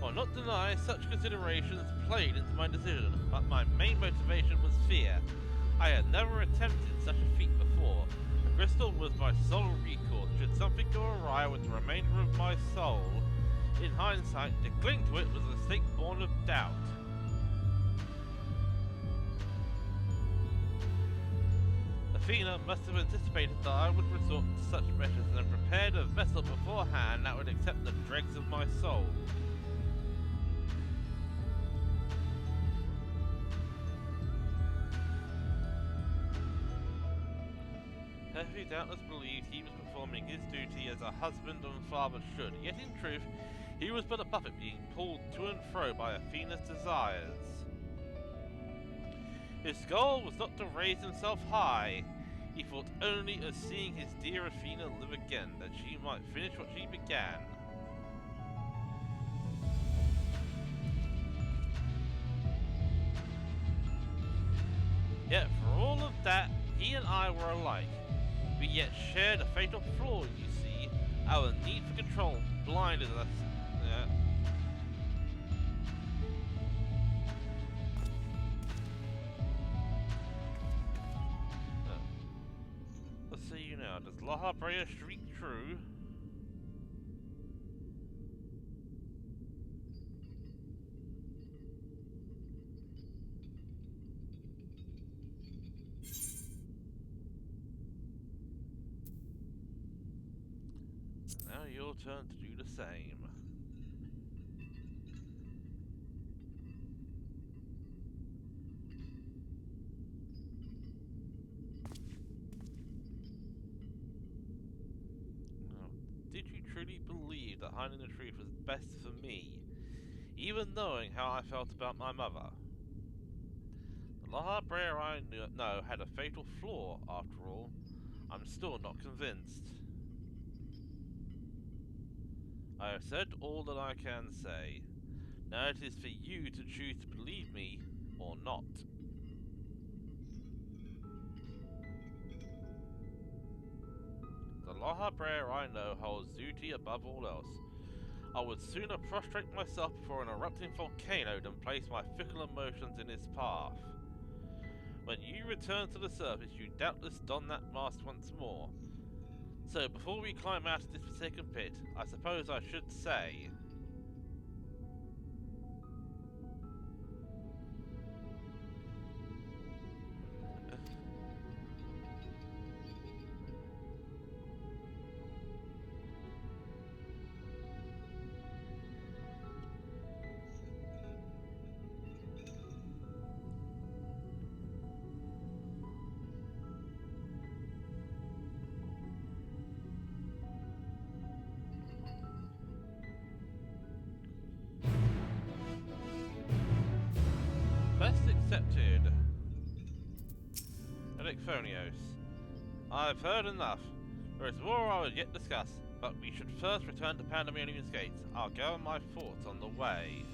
I'll not deny such considerations played into my decision, but my main motivation was fear. I had never attempted such a feat before. The crystal was my sole recourse should something go awry with the remainder of my soul. In hindsight, to cling to it was a mistake born of doubt. Athena must have anticipated that I would resort to such measures and prepared a vessel beforehand that would accept the dregs of my soul. He doubtless believed he was performing his duty as a husband and father should, yet in truth, he was but a puppet being pulled to and fro by Athena's desires. His goal was not to raise himself high. He thought only of seeing his dear Athena live again, that she might finish what she began. Yet for all of that, he and I were alike. We yet shared a fatal flaw, you see. Our need for control blinded us. Let's see you now. Does La Brea shriek true? Now your turn to do the same. Now, did you truly believe that hiding the truth was best for me, even knowing how I felt about my mother? The La Brea I know had a fatal flaw, after all. I'm still not convinced. I have said all that I can say. Now it is for you to choose to believe me or not. The La Brea I know holds duty above all else. I would sooner prostrate myself before an erupting volcano than place my fickle emotions in its path. When you return to the surface, you doubtless don that mask once more. So, before we climb out of this forsaken pit, I suppose I should say... Quest accepted. Electronios. I've heard enough. There is more I would yet discuss, but we should first return to Pandaemonium's gates. I'll gather my thoughts on the way.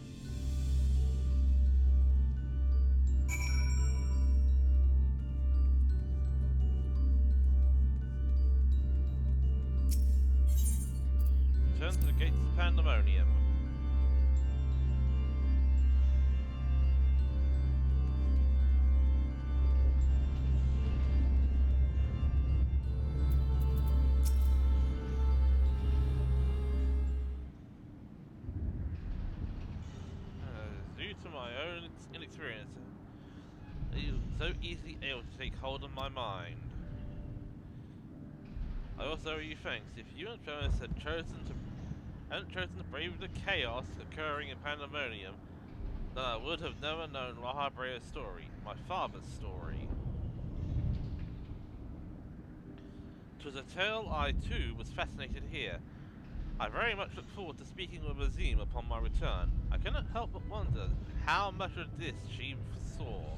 Return to the gates of Pandaemonium. Due to my own inexperience, it was so easily able to take hold of my mind. I also owe you thanks. If you and Jonas had chosen to Hadn't chosen to brave the chaos occurring in Pandaemonium, then I would have never known La Habrea's story, my father's story. 'Twas a tale I too was fascinated to hear. I very much look forward to speaking with Azim upon my return. I cannot help but wonder how much of this she foresaw.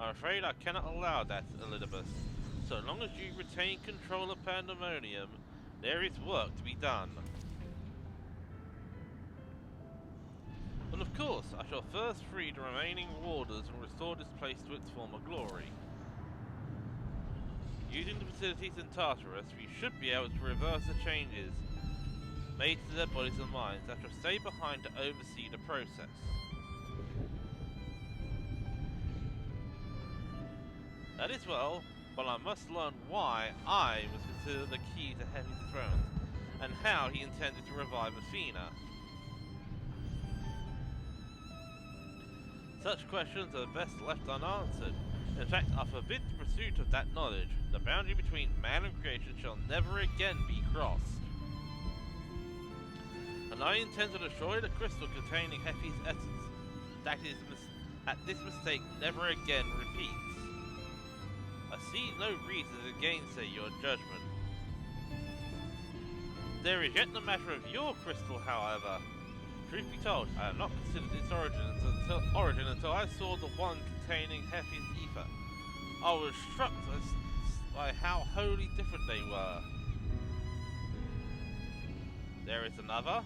I'm afraid I cannot allow that, Elizabeth. So long as you retain control of Pandaemonium, there is work to be done. But of course, I shall first free the remaining warders and restore this place to its former glory. Using the facilities in Tartarus, we should be able to reverse the changes made to their bodies and minds that shall stay behind to oversee the process. That is well, but I must learn why I was considered the key to Heavy's throne, and how he intended to revive Athena. Such questions are best left unanswered. In fact, I forbid the pursuit of that knowledge. The boundary between man and creation shall never again be crossed. And I intend to destroy the crystal containing Hefi's essence. That this mistake never again repeats. I see no reason to gainsay your judgment. There is yet the matter of your crystal, however. Truth be told, I had not considered its origin until I saw the one containing Hefi's ether. I was struck by how wholly different they were. There is another.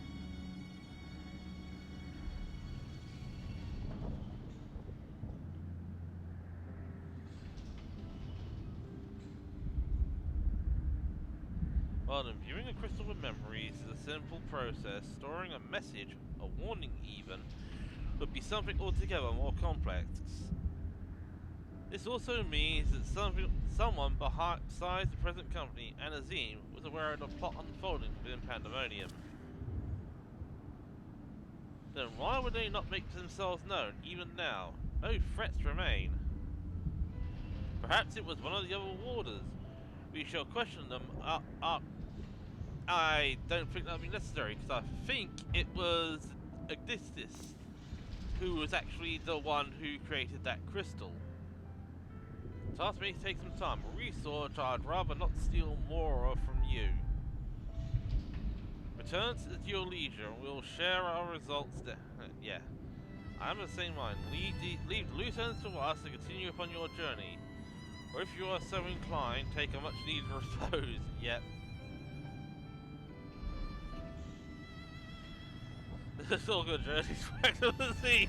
While imbuing a crystal with memories is a simple process, storing a message, a warning even, would be something altogether more complex. This also means that someone besides the present company and Azim was aware of the plot unfolding within Pandaemonium. Then why would they not make themselves known, even now? No threats remain. Perhaps it was one of the other warders. We shall question them I don't think that would be necessary, because I think it was Agdistis who was actually the one who created that crystal. The task may take some time, a research I'd rather not steal more of from you. Return to your leisure and we'll share our results there. Yeah. I am of the same mind. Leave loose ends to us to continue upon your journey. Or if you are so inclined, take a much needed repose. Yep. This all good journey's back to the sea.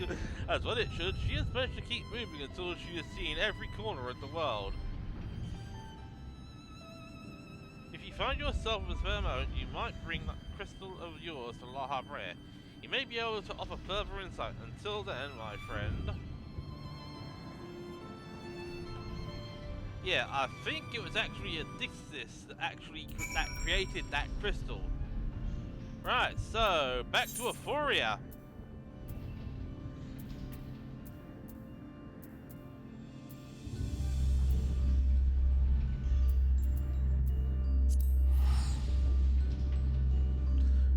As what it should, she is supposed to keep moving until she has seen every corner of the world. If you find yourself with a spare moment, you might bring that crystal of yours to La Habrea. You may be able to offer further insight. Until then, my friend. Yeah, I think it was actually Odysseus that created that crystal. Right, so back to Euphoria.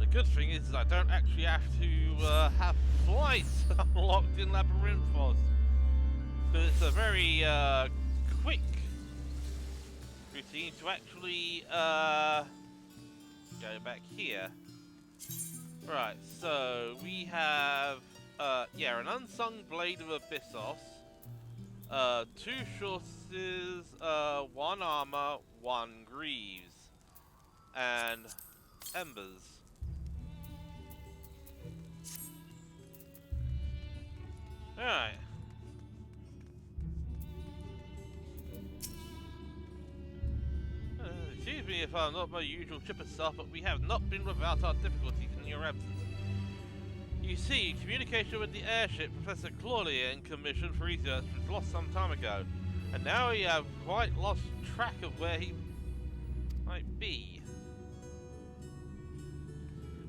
The good thing is I don't actually have to have flights unlocked in Labyrinthos, because it's a very quick routine to actually go back here. Right, so we have yeah, an unsung blade of Abyssos, 2 shortnesses, 1 armor, 1 greaves, and embers. Alright. Excuse me if I'm not my usual chipper self, but we have not been without our difficulties in your absence. You see, communication with the airship Professor Claudia in commission for research was lost some time ago, and now we have quite lost track of where he might be.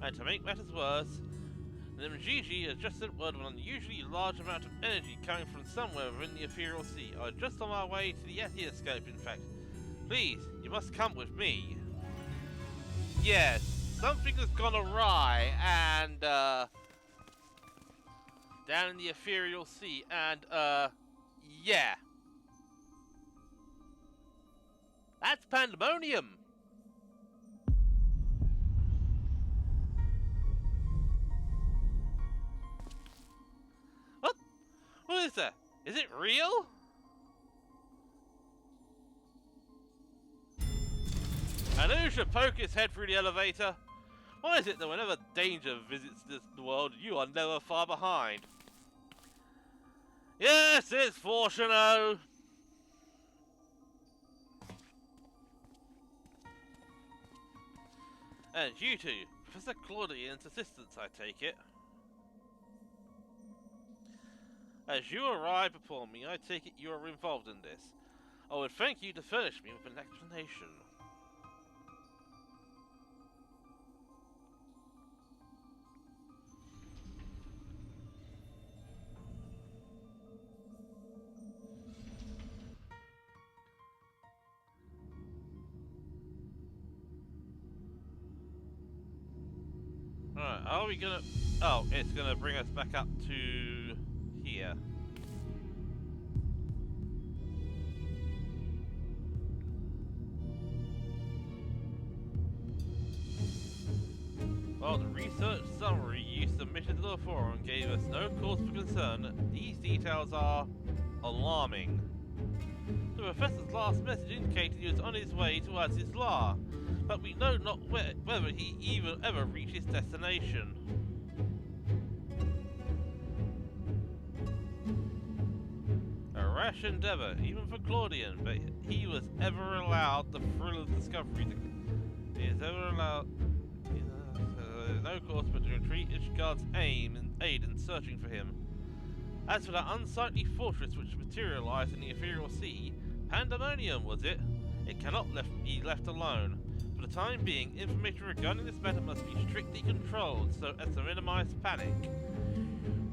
And to make matters worse, the Mjiji has just sent word of an unusually large amount of energy coming from somewhere within the Ethereal Sea. I was just on my way to the Ethioscope, in fact. Please, you must come with me. yes, something has gone awry, and down in the ethereal sea, and yeah, that's Pandaemonium. What? What is that? Is it real? And who should poke his head through the elevator? Why is it that whenever danger visits this world, you are never far behind? Yes, it's Fortuno. And you two, Professor Claudian's assistants, I take it. As you arrive before me, I take it you are involved in this. I would thank you to furnish me with an explanation. Alright, are we gonna... Oh, it's gonna bring us back up to... here. Well, the research summary you submitted to the forum gave us no cause for concern. These details are... alarming. The Professor's last message indicated he was on his way towards his lair, but we know not whether he even ever reached his destination. A rash endeavour, even for Claudian, but he was ever allowed the thrill of discovery. He is ever allowed... no cause but to retreat Ishgard's aid in searching for him. As for that unsightly fortress which materialized in the ethereal sea, Pandaemonium was it? It cannot be left alone. For the time being, information regarding this matter must be strictly controlled so as to minimize panic.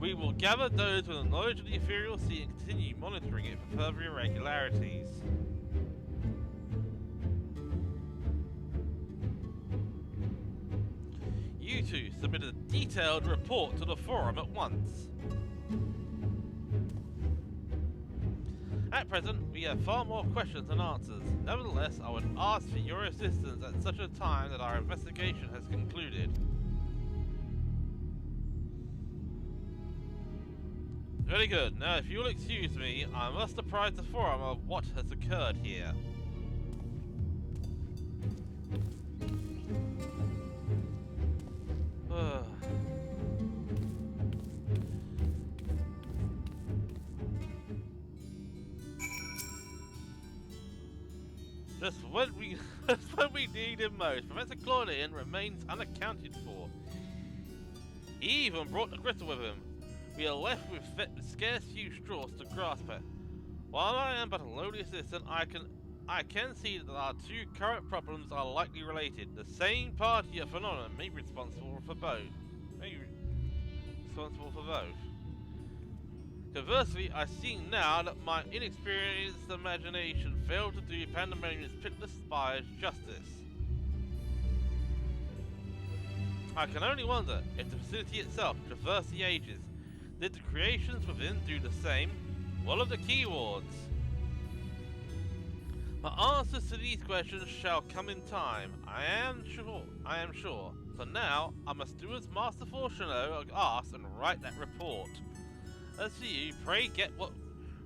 We will gather those with a knowledge of the ethereal sea and continue monitoring it for further irregularities. You two submitted a detailed report to the forum at once. At present, we have far more questions than answers. Nevertheless, I would ask for your assistance at such a time that our investigation has concluded. Very good. Now, if you'll excuse me, I must apprise the forum of what has occurred here. Just when we need him most, Professor Claudian remains unaccounted for. He even brought the crystal with him. We are left with scarce few straws to grasp at. While I am but a lowly assistant, I can see that our two current problems are likely related. The same party or phenomenon may be responsible for both. Conversely, I see now that my inexperienced imagination failed to do Pandaemonium's pitiless spies justice. I can only wonder if the facility itself traversed the ages. Did the creations within do the same? What are the keywords? My answers to these questions shall come in time. I am sure. For now, I must do as Master Fortuno asked and write that report. As for you, pray get what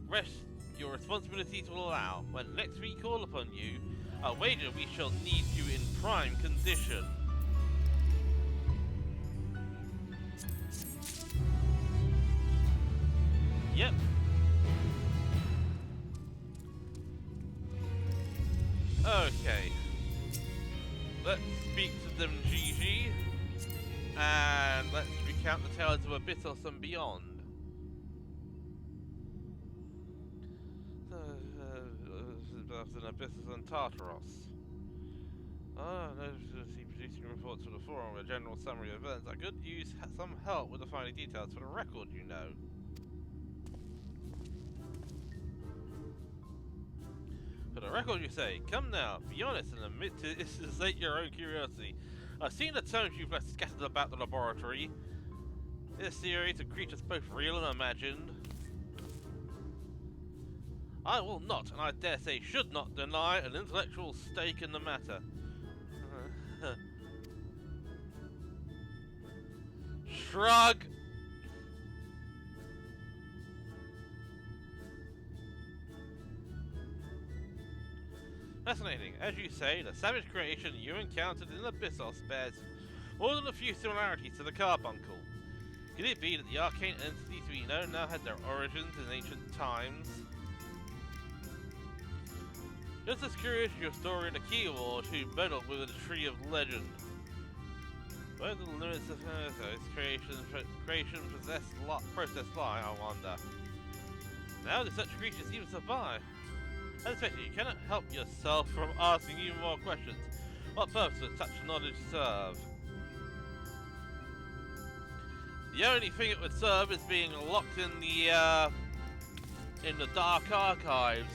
rest your responsibilities will allow. When next we call upon you, I wager we shall need you in prime condition. Yep. Okay. Let's speak to them, Gigi. And let's recount the tales of Abyss and beyond. An Abyssus and Tartaros. No, see producing reports for the forum, a general summary of events. I could use some help with the finer details for the record, you know. For the record, you say. Come now, be honest and admit to instigate your own curiosity. I've seen the tomes you've left scattered about the laboratory. This series of creatures both real and imagined. I will not, and I dare say should not, deny an intellectual stake in the matter. Shrug! Fascinating. As you say, the savage creation you encountered in Abyssos bears more than a few similarities to the carbuncle. Could it be that the arcane entities we know now had their origins in ancient times? Just as curious as your story of the Keyword who meddled with the Tree of Legend. Where do the limits of Earth's creation process lie, I wonder? Now do such creatures even survive? As expected, you cannot help yourself from asking even more questions. What purpose would such knowledge serve? The only thing it would serve is being locked in the dark archives.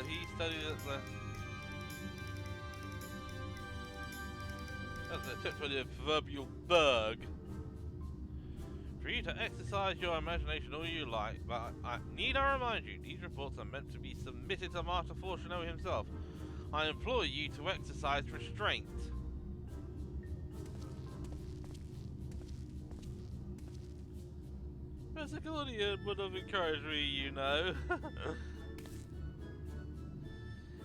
He studied at the tip of the proverbial berg. For you to exercise your imagination all you like, but need I remind you, these reports are meant to be submitted to Master Fortuno himself. I implore you to exercise restraint. Mr. Claudian would have encouraged me, you know.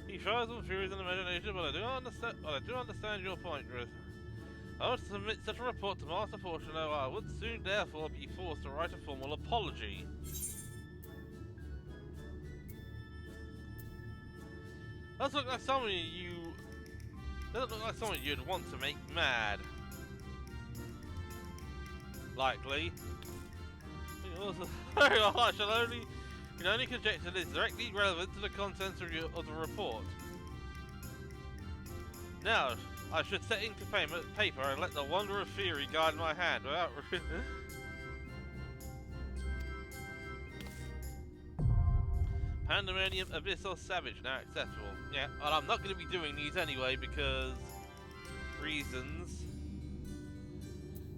He tries on theories and imagination, but I do understand your point, Ruth. I would submit such a report to Master Fortuno, I would soon therefore be forced to write a formal apology. Doesn't look like someone you'd want to make mad. Likely. I can only conjecture that it's directly relevant to the contents of the report. Now, I should set ink to paper and let the wonder of theory guide my hand without... Pandaemonium, Abyssal, Savage, now accessible. Yeah, well, I'm not going to be doing these anyway because... reasons.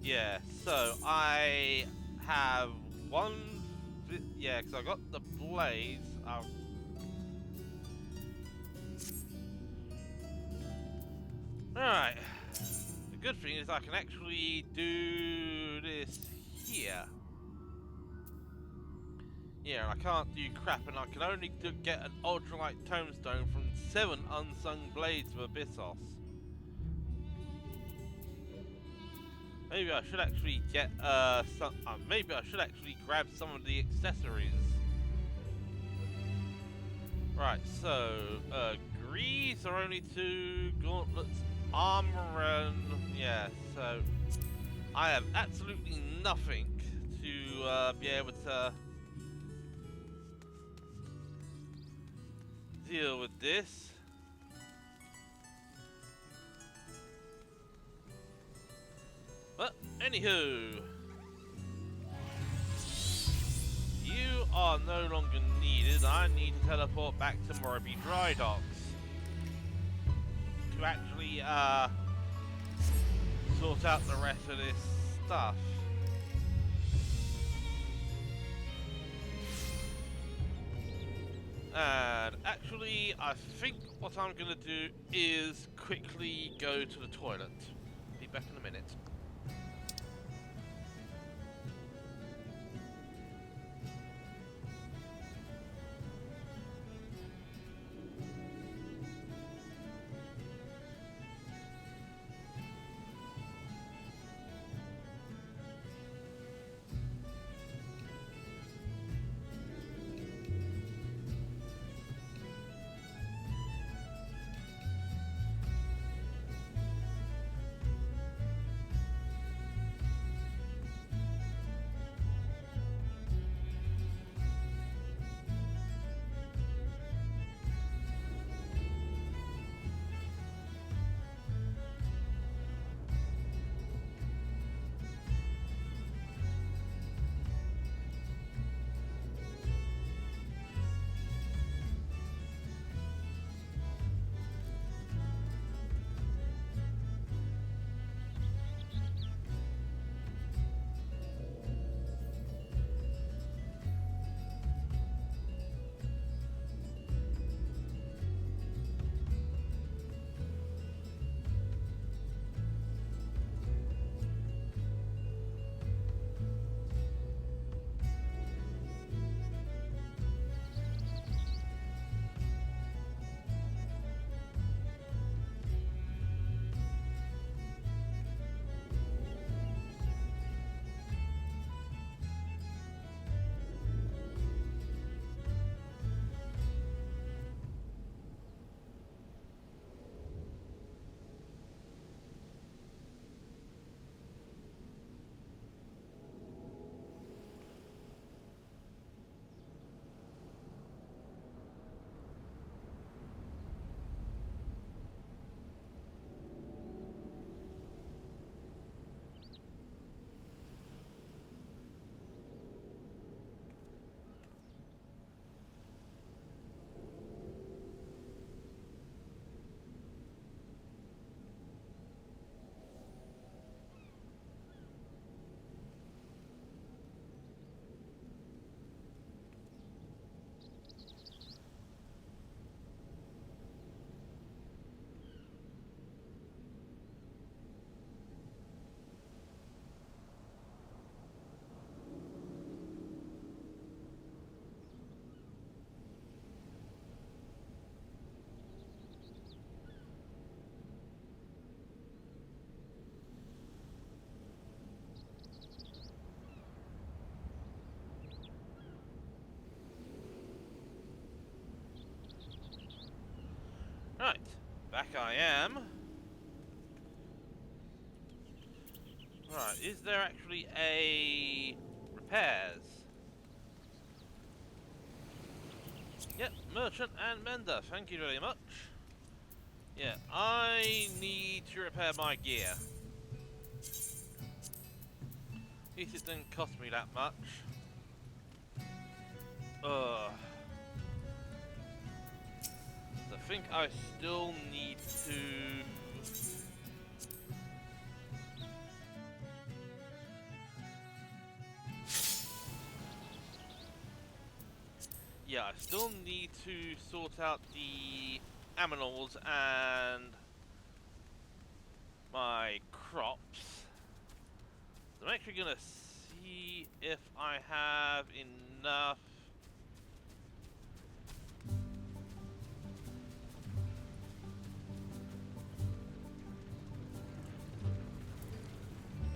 Yeah, so I have one... yeah, because I got the blades. Alright. The good thing is I can actually do this here. Yeah, I can't do crap, and I can only get an ultralight tombstone from 7 unsung blades of Abyssos. Maybe I should actually get maybe I should actually grab some of the accessories. Right, so greaves are only 2, gauntlets, armor, and yeah. So I have absolutely nothing to be able to deal with this. But anywho, you are no longer needed. I need to teleport back to Morby Dry Docks to actually sort out the rest of this stuff. And actually, I think what I'm gonna do is quickly go to the toilet. Be back in a minute. back I am. Right, is there actually a repairs? Yep, merchant and mender, thank you very much. Yeah, I need to repair my gear. At least it didn't cost me that much. Ugh. I think I still need to... Yeah, I still need to sort out the aminals and my crops. So I'm actually gonna see if I have enough.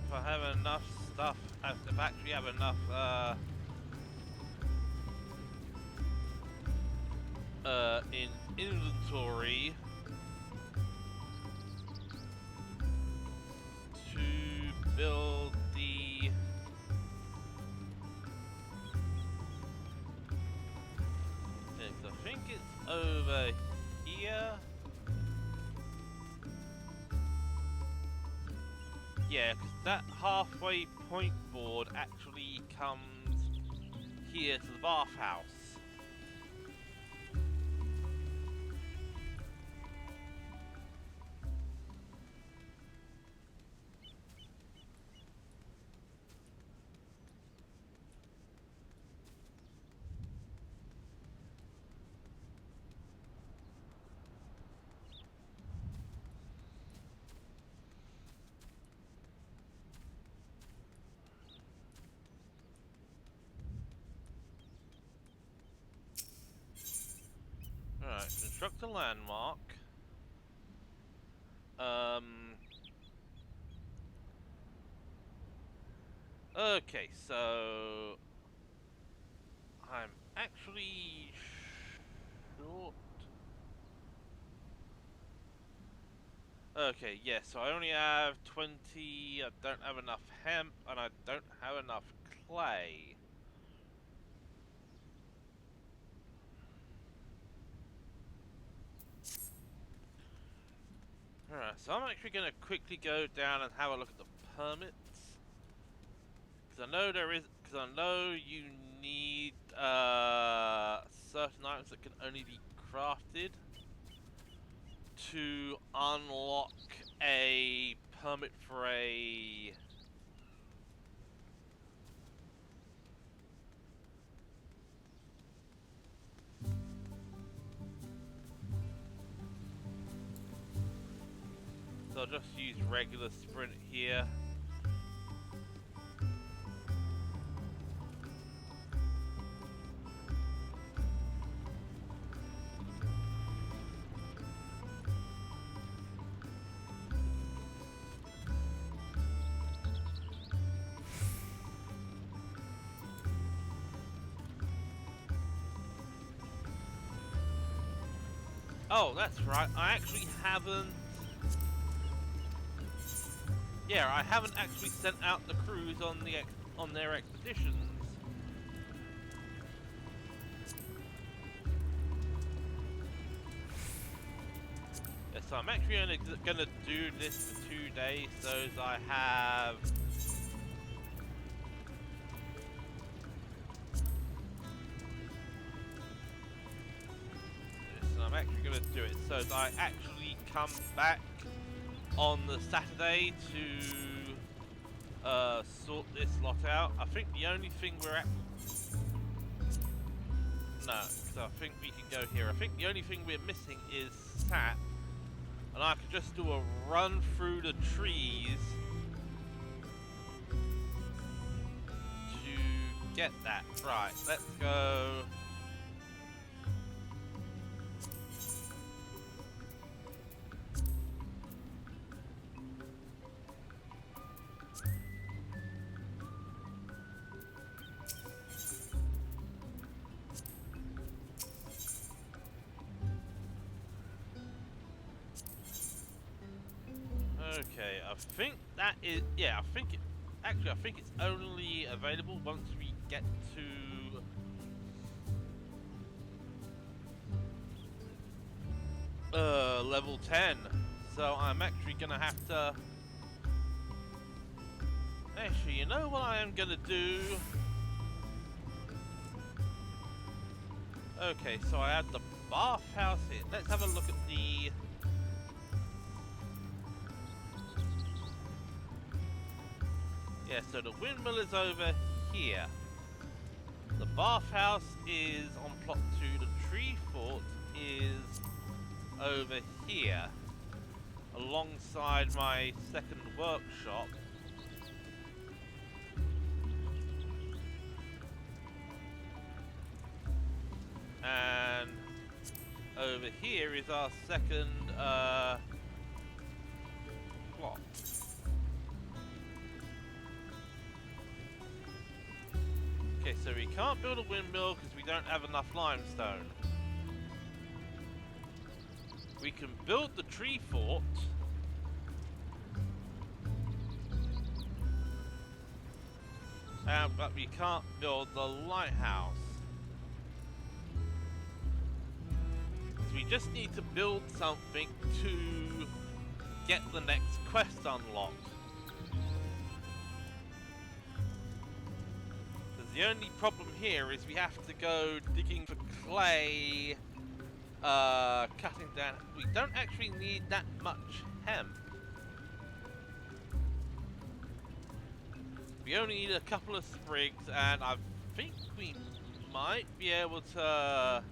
If I have enough stuff, if I actually have enough in inventory to build the I think it's over here. Yeah, because that halfway point board actually comes here to the bathhouse. Alright, construct a landmark. Okay, so I'm actually short. Okay, yes, so I only have 20, I don't have enough hemp, and I don't have enough clay. Alright, so I'm actually going to quickly go down and have a look at the permits. Because I know you need certain items that can only be crafted to unlock a permit for a... So I'll just use regular sprint here. Oh, that's right, I actually haven't... Yeah, I haven't actually sent out the crews on their expeditions. Yeah, so I'm actually only gonna do this for 2 days, so as I have... So I'm actually gonna do it so that I actually come back on the Saturday to sort this lot out. I think the only thing we're at... No, so I think we can go here. I think the only thing we're missing is sap. And I could just do a run through the trees to get that. Right, let's go. Okay, I think that is... Yeah, I think it... Actually, I think it's only available once we get to... level 10. So I'm actually gonna have to... Actually, you know what I am gonna do? Okay, so I had the bathhouse here. Let's have a look at the... Yeah, so the windmill is over here. The bathhouse is on plot 2. The tree fort is over here, alongside my second workshop. And over here is our second plot. Okay, so we can't build a windmill because we don't have enough limestone. We can build the tree fort. But we can't build the lighthouse. So we just need to build something to get the next quest unlocked. Because the only problem here is we have to go digging for clay, cutting down. We don't actually need that much hemp. We only need a couple of sprigs, and I think we might be able to...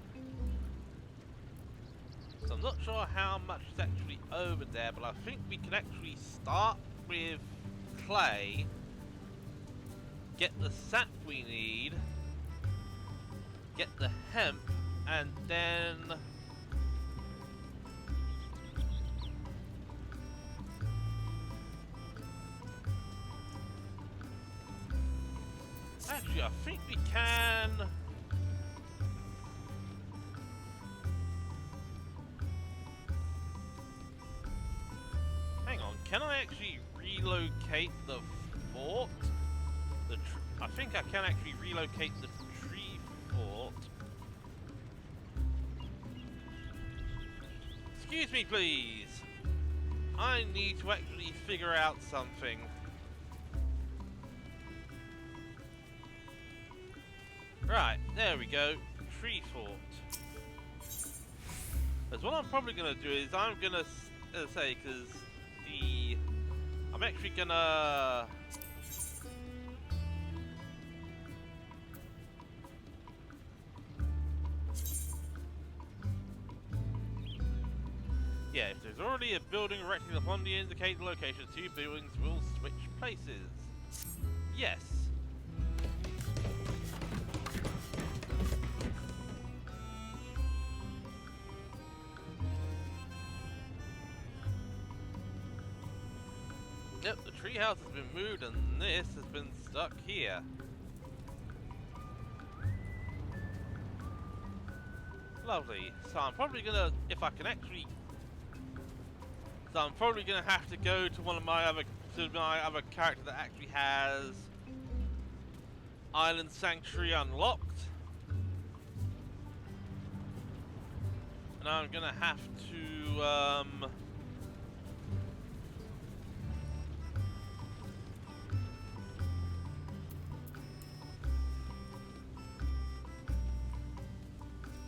So I'm not sure how much is actually over there, but I think we can actually start with clay, get the sap we need, get the hemp, and then... Actually, I think we can... Hang on, can I actually relocate the fort? I think I can actually relocate the tree fort. Excuse me, please. I need to actually figure out something. Right, there we go. Tree fort. Because what I'm probably going to do is I'm going to say, because I'm actually going to... Yeah, if there's already a building erected upon the indicated location, 2 buildings will switch places. Yes. Yep, the treehouse has been moved and this has been stuck here. Lovely. So I'm probably gonna, if I can actually... So I'm probably gonna have to go to my other character that actually has Island Sanctuary unlocked. And I'm gonna have to,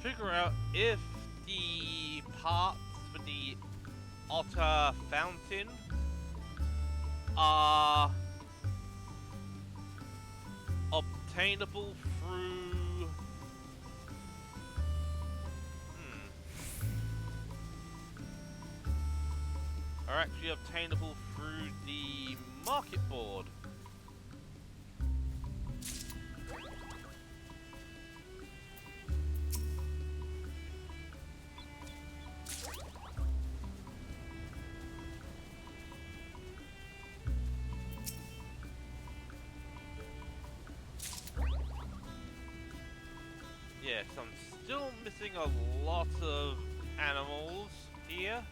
figure out if the parts for the Otter Fountain are obtainable through... Are actually obtainable through the market board. Yes, I'm still missing a lot of animals here.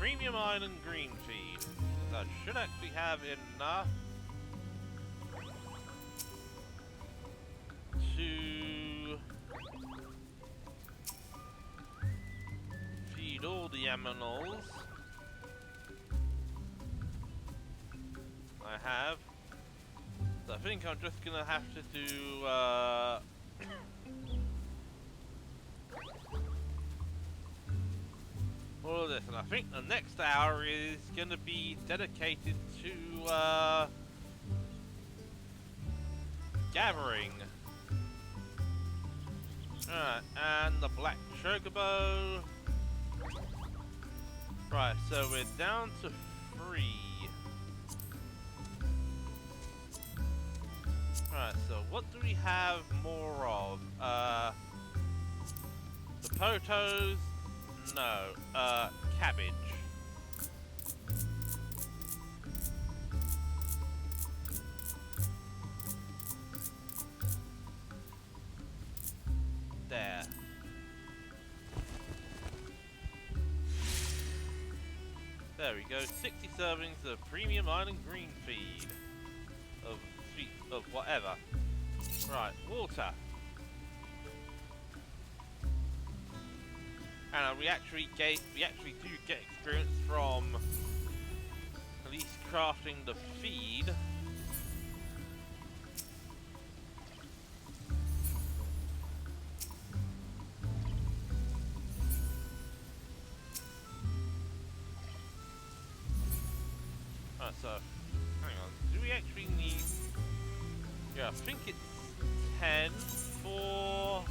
premium iron and green feed. So I should actually have enough to feed all the aminals. I have. So I think I'm just gonna have to do all of this, and I think the next hour is gonna be dedicated to gathering. Alright, and the black chocobo. Right, so we're down to 3. Alright, so what do we have more of? The potos? No. Cabbage. There. There we go. 60 servings of premium iron and green feed. Of sweet, of whatever. Right, water. And we actually do get experience from at least crafting the feed. So hang on, do we actually need? Yeah, I think it's 10 for.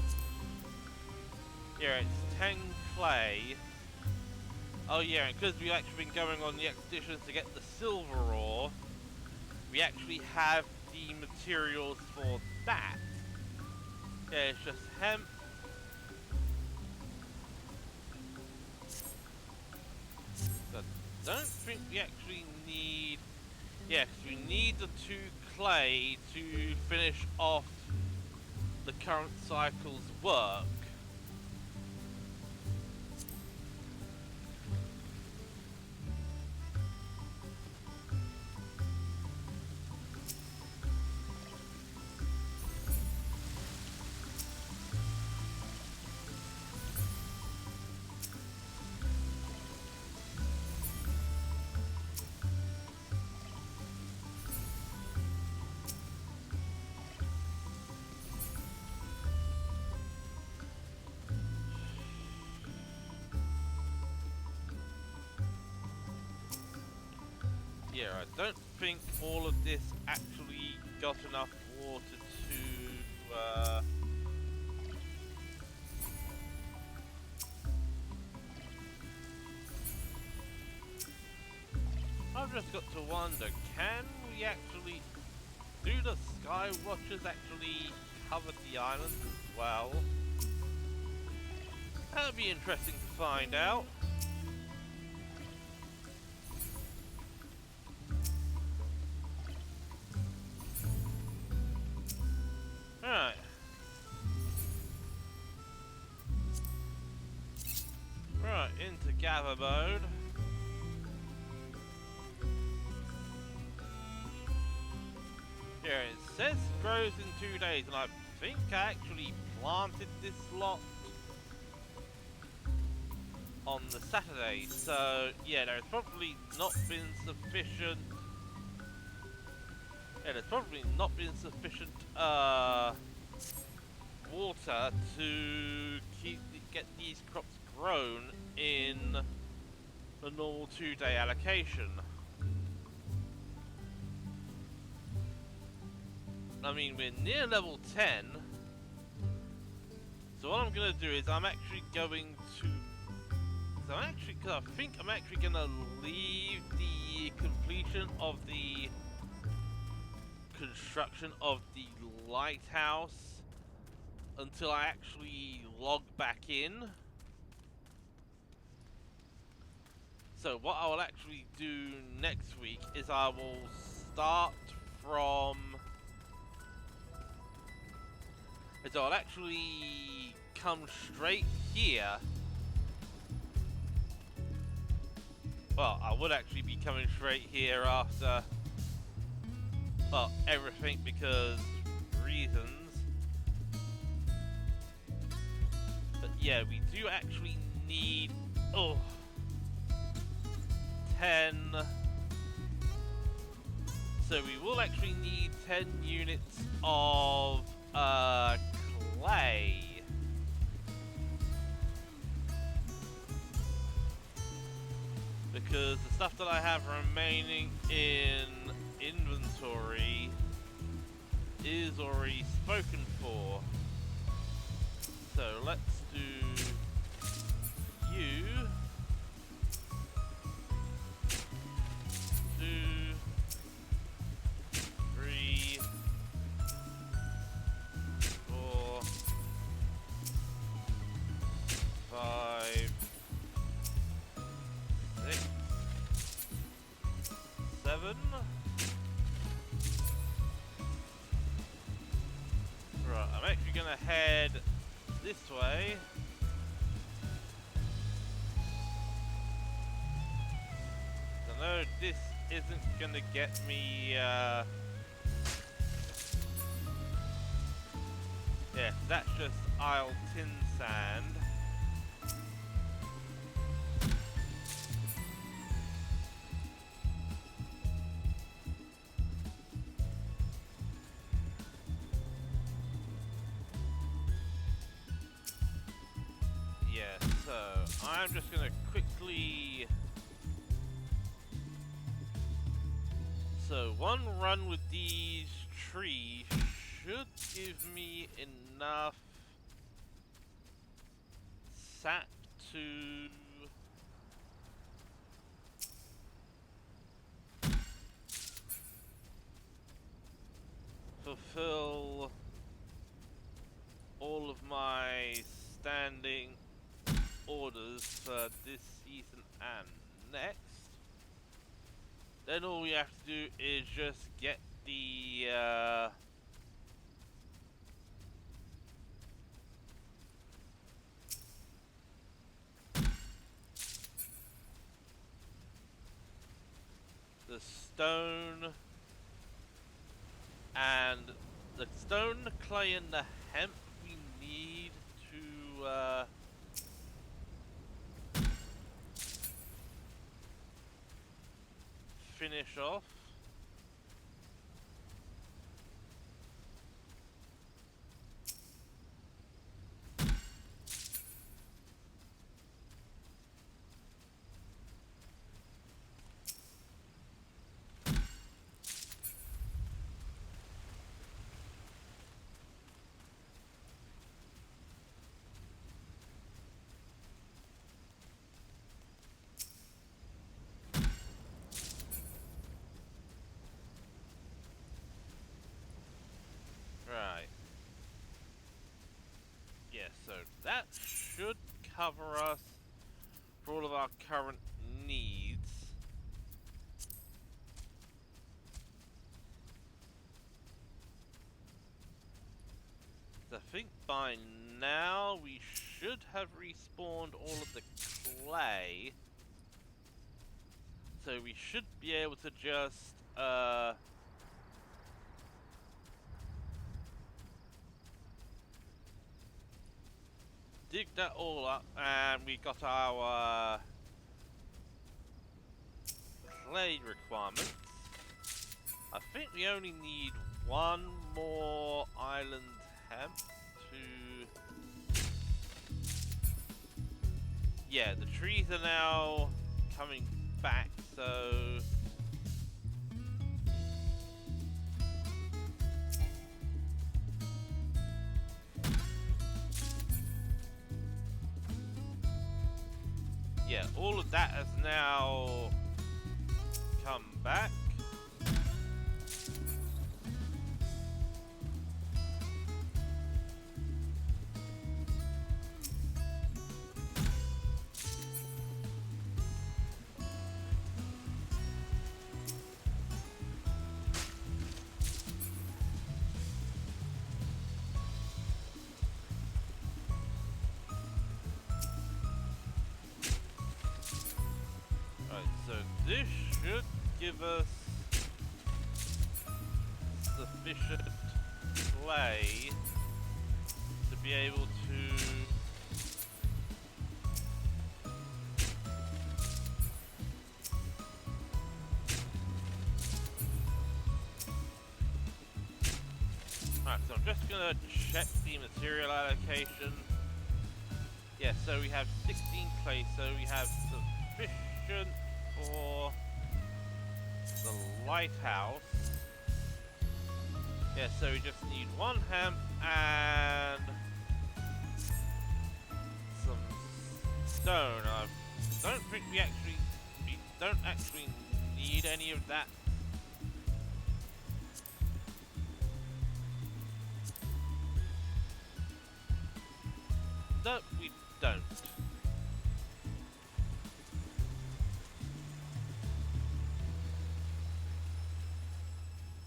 Yeah, it's 10 clay. Oh yeah, and because we've actually been going on the expeditions to get the silver ore, we actually have the materials for that. Yeah, it's just hemp. So I don't think we actually need. Yes, we need the 2 clay to finish off the current cycle's work. Yeah, I don't think all of this actually got enough water to, I've just got to wonder, can we actually... Do the Sky Watchers actually cover the island as well? That would be interesting to find out. Alright. Right, into gather mode. Yeah, it says grows in 2 days, and I think I actually planted this lot on the Saturday, so yeah, there's probably not been sufficient. Yeah, there's probably not been sufficient water to get these crops grown in the normal 2-day allocation. I mean, we're near level 10, so what I'm gonna do is I'm actually going to. So because I think I'm actually gonna leave the completion of the construction of the lighthouse until I actually log back in. So what I will actually do next week is I will start from. Is I'll actually come straight here. Well, I would actually be coming straight here after, well, everything because reasons. But yeah, we do actually need, 10. So we will actually need 10 units of clay. Because the stuff that I have remaining in inventory is already spoken for. So let's do you. 2, 3, 4, 5, 6, 7. Right, I'm actually gonna head this way. I know this isn't gonna get me, yeah, that's just Isle Tin Sand. Yeah, so I'm just gonna quickly. So one run with these trees should give me enough sap to fulfill all of my standing orders for this season and next. Then all we have to do is just get the stone and the stone, the clay, and the hemp we need to finish off. Right. Yeah, so that should cover us for all of our current needs. I think by now we should have respawned all of the clay. So we should be able to just dig that all up, and we got our clay requirements. I think we only need one more island hemp to... Yeah, the trees are now coming back, so... Yeah, all of that has now come back. Right, so give us sufficient clay to be able to Alright, so I'm just gonna check the material allocation. Yeah, so we have 16 clay, so we have sufficient for the lighthouse. Yeah, so we just need one hemp and some stone. I don't think we don't actually need any of that. No, we don't.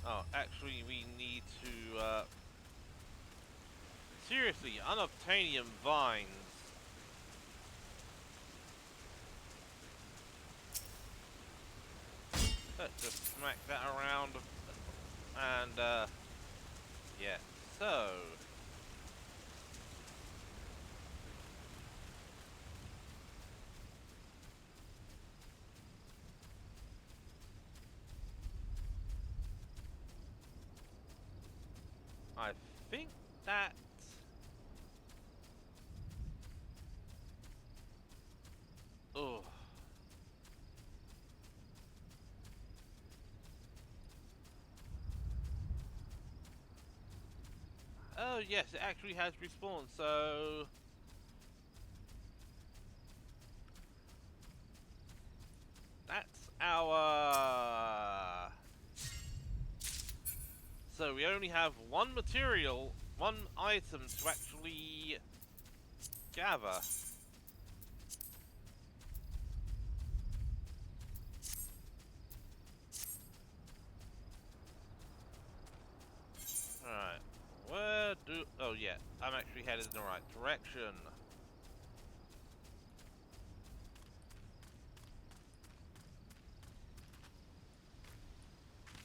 Oh, actually, we need to, seriously, unobtainium vines. Let's just smack that around, and, yeah, so... I think that... Oh. Oh yes, it actually has respawned, so... That's our... So we only have one material, one item to actually gather. Alright, where do... Oh yeah, I'm actually headed in the right direction.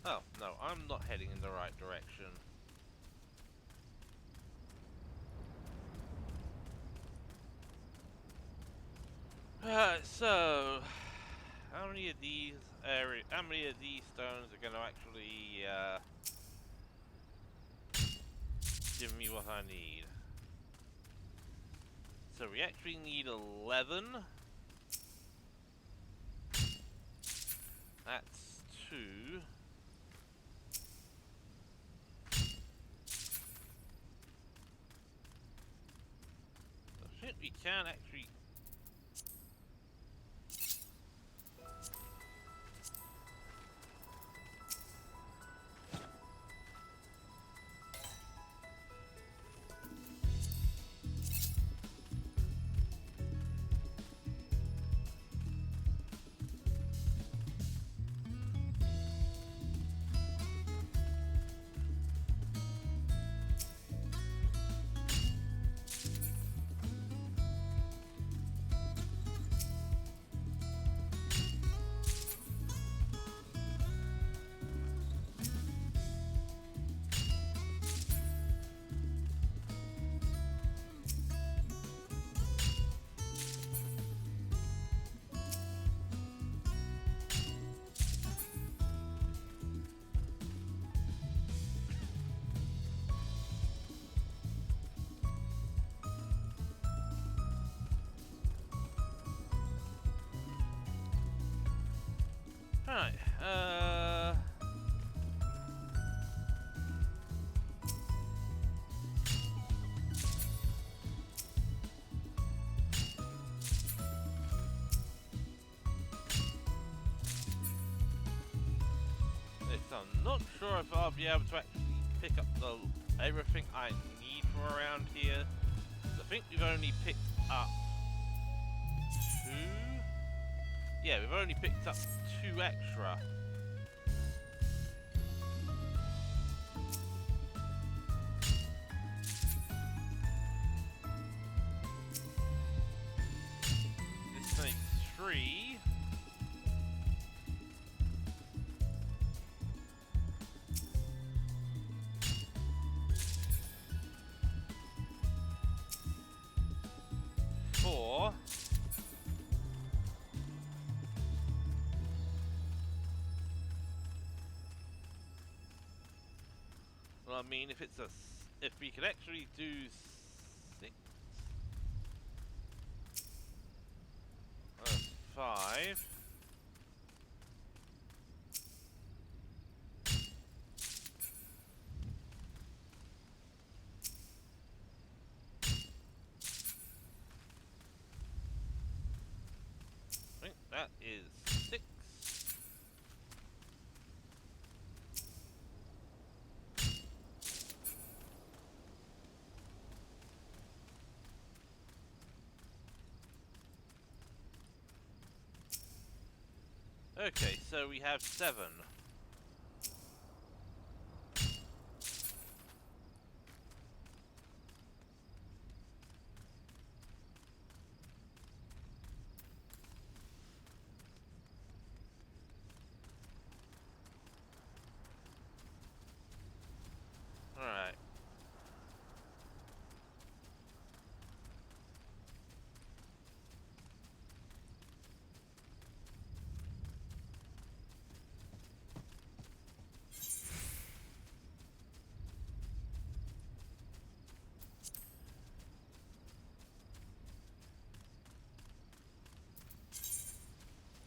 Oh, no, I'm not heading in the right direction. Alright, so... How many of these stones are going to actually, give me what I need? So we actually need 11. That's 2. I think we can actually... Alright, I'm not sure if I'll be able to actually pick up everything I need from around here. I think we've only picked up 2. Yeah, we've only picked up 2 extra. This makes 3. I mean, if it's if we could actually do 6, 5. I think that is 6. Okay, so we have 7. Alright.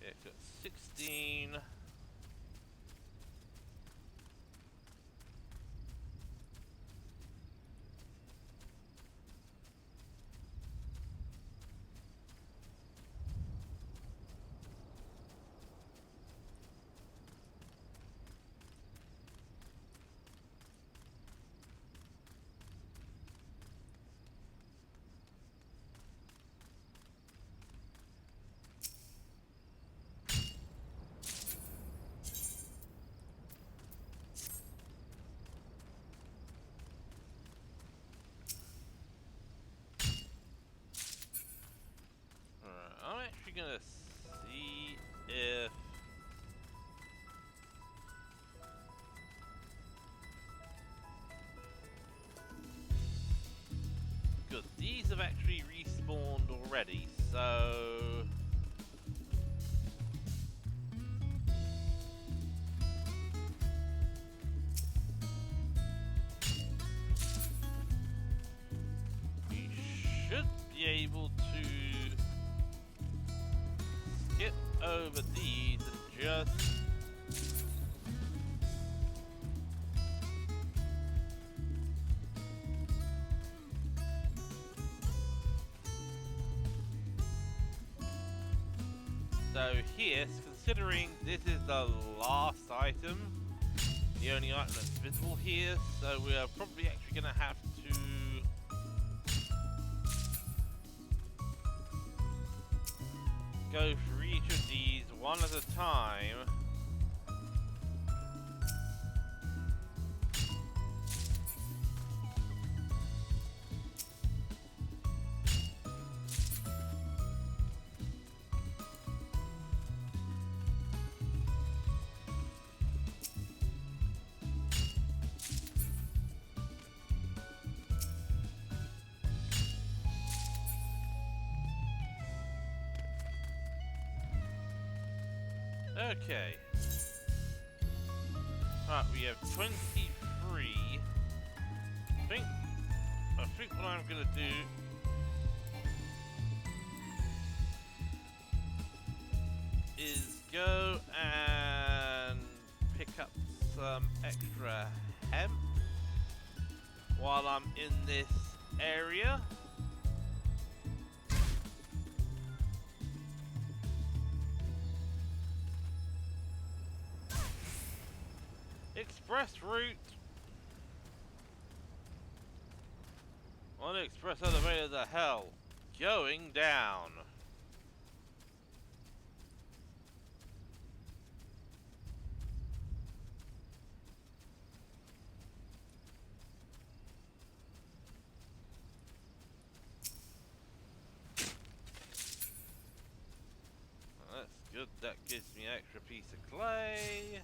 Yeah, got 16. Alright, I'm actually gonna see if because these have actually respawned already, so we should be able to skip over these and just so here, considering this is the last item, the only item that's visible here, so we are probably actually going to have to go for each of these one at a time. Okay. Right, we have 23. I think what I'm gonna do is go and pick up some extra hemp while I'm in this area. Express route on the express elevator to hell. Going down. Well, that's good. That gives me an extra piece of clay.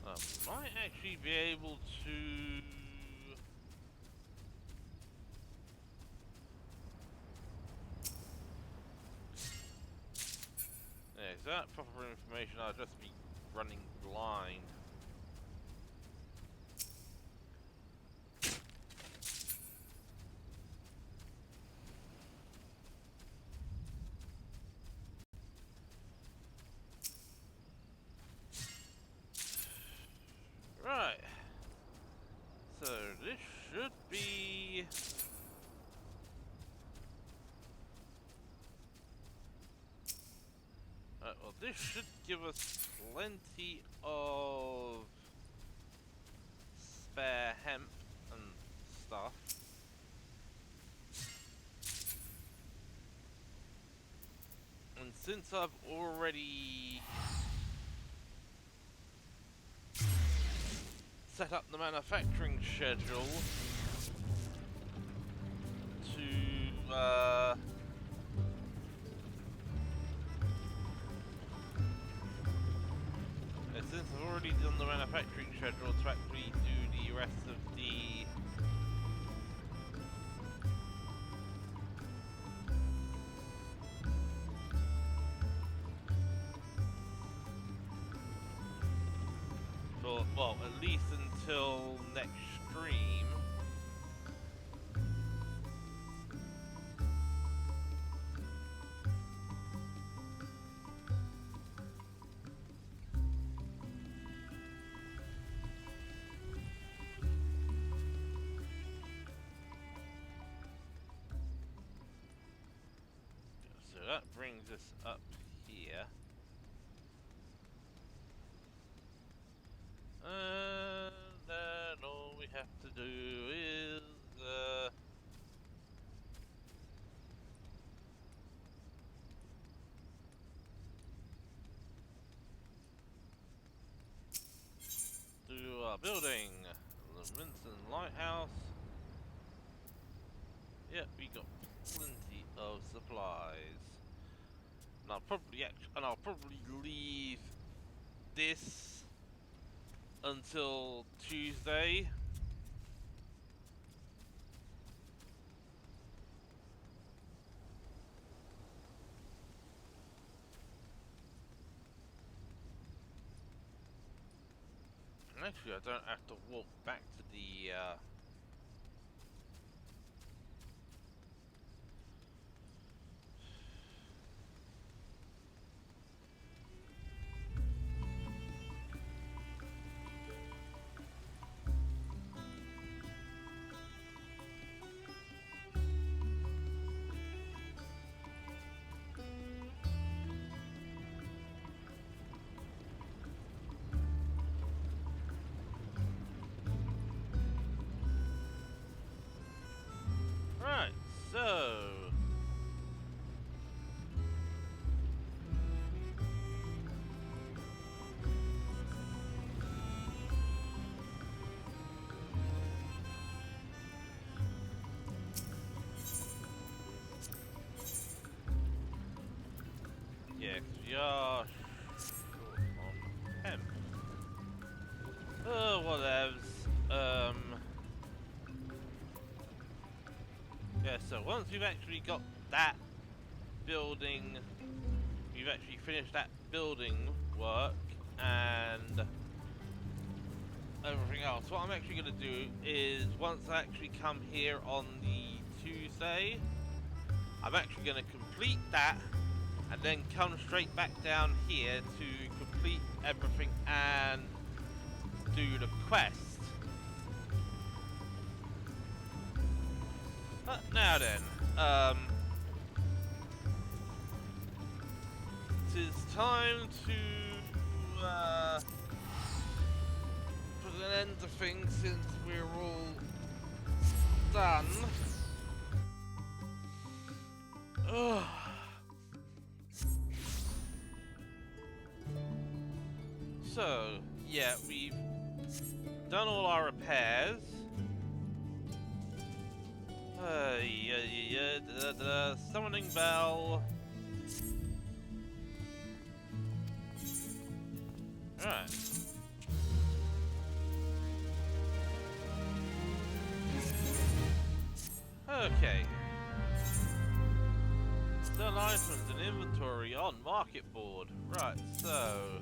I might actually be able to without proper information, I'll just be running blind. Right. So this should be... well, this should give us plenty of spare hemp and stuff. And since I've already set up the manufacturing schedule to since I've already done the manufacturing schedule to actually do the rest of the well, at least until next stream. So that brings us up here. And then all we have to do is do our building, the Minton Lighthouse. Yep, we got plenty of supplies. And I'll probably leave this until Tuesday. Actually, I don't have to walk back to the right, so yeah, 'cause we are short on hemp. Oh, whatevs. Yeah, so once we've actually got that building, we've actually finished that building work and everything else, what I'm actually going to do is once I actually come here on the Tuesday, I'm actually going to complete that and then come straight back down here to complete everything and do the quest. But now then, it is time to put an end to things since we're all done. Ugh. So, yeah, we've done all our repairs. Summoning bell. Alright. Okay. Sell items and inventory on market board. Right, so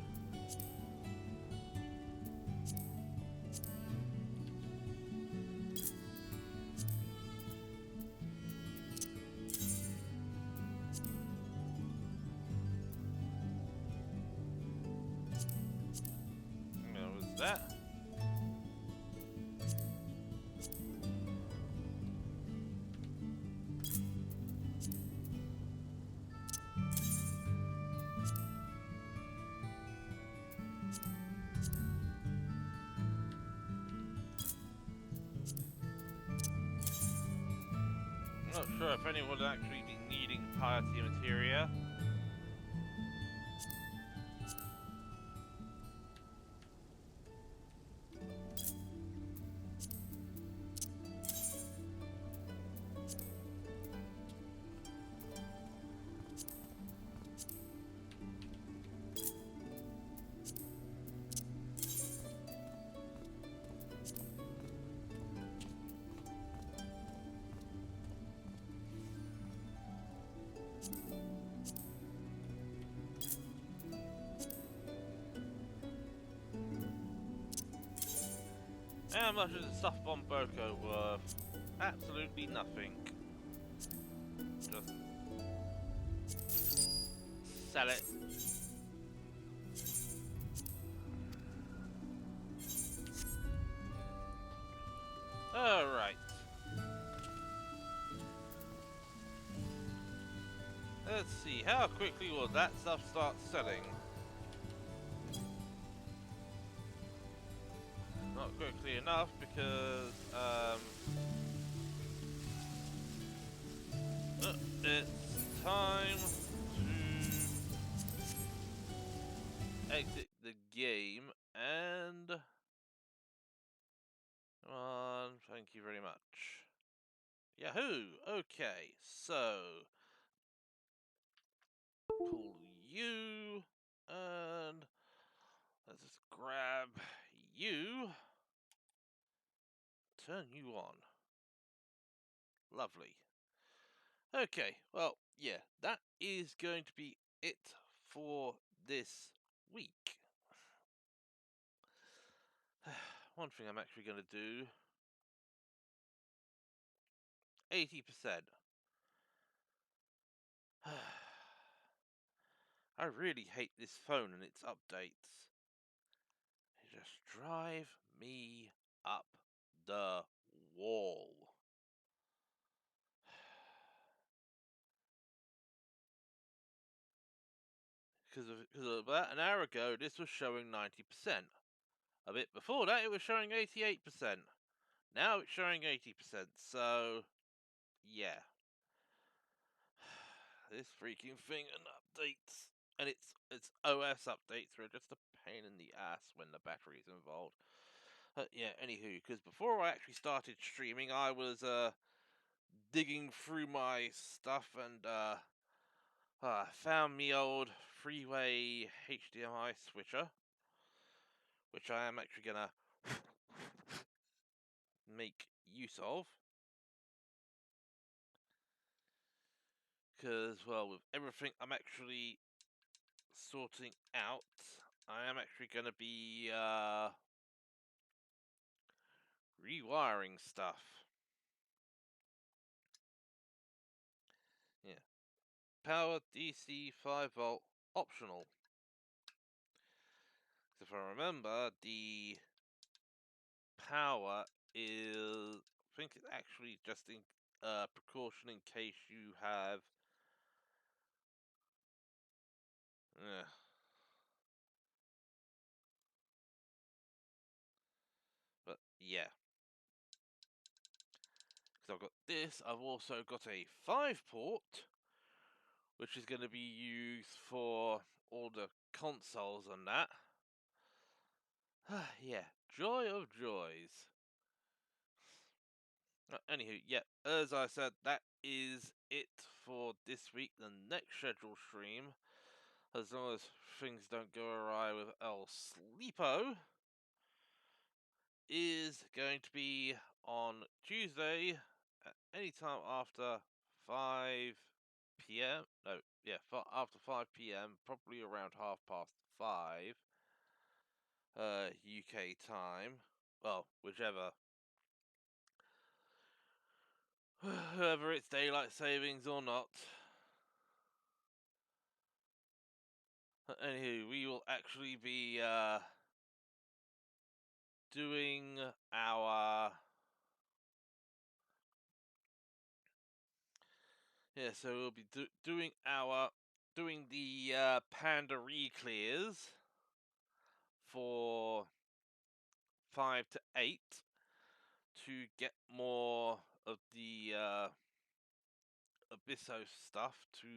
what was that? I'm not sure if anyone would actually be needing piety materia. How much is a stuff bomb Boko worth? Absolutely nothing. Just sell it. Alright. Let's see, how quickly will that stuff start selling? Not quickly enough because, it's time to exit the game and... Come on, thank you very much. Yahoo! Okay, so... Pull you, and... Let's just grab you. Turn you on. Lovely. Okay, well, yeah, that is going to be it for this week. One thing I'm actually going to do 80%. I really hate this phone and its updates. They just drive me up the wall. Because about an hour ago, this was showing 90%. A bit before that, it was showing 88%. Now it's showing 80%, so yeah. This freaking thing and updates. And it's OS updates are just a pain in the ass when the battery's involved. Yeah, anywho, because before I actually started streaming, I was digging through my stuff and found me old freeway HDMI switcher, which I am actually gonna make use of. Because, well, with everything I'm actually sorting out, I am actually going to be rewiring stuff. Yeah. Power DC 5 volt optional. If I remember, the power is, I think it's actually just in precaution in case you have. Yeah. But yeah. Because I've got this, I've also got a 5-port, which is going to be used for all the consoles and that. Yeah, joy of joys. Anywho, yeah, as I said, that is it for this week. The next scheduled stream, as long as things don't go awry with El Sleepo, is going to be on Tuesday at any time after 5 p.m. p.m. No, yeah, after 5 p.m., probably around 5:30, UK time. Well, whichever, whether it's daylight savings or not. Anywho, we will actually be doing our so we'll be doing the Panda re-clears for 5 to 8 to get more of the Abysso stuff to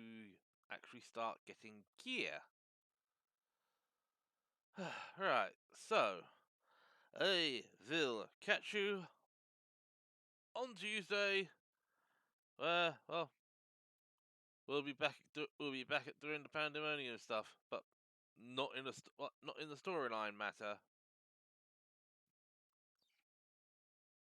actually start getting gear. Right, so I will catch you on Tuesday. Well, we'll be back. We'll be back at doing the Pandaemonium stuff, but not in the storyline matter.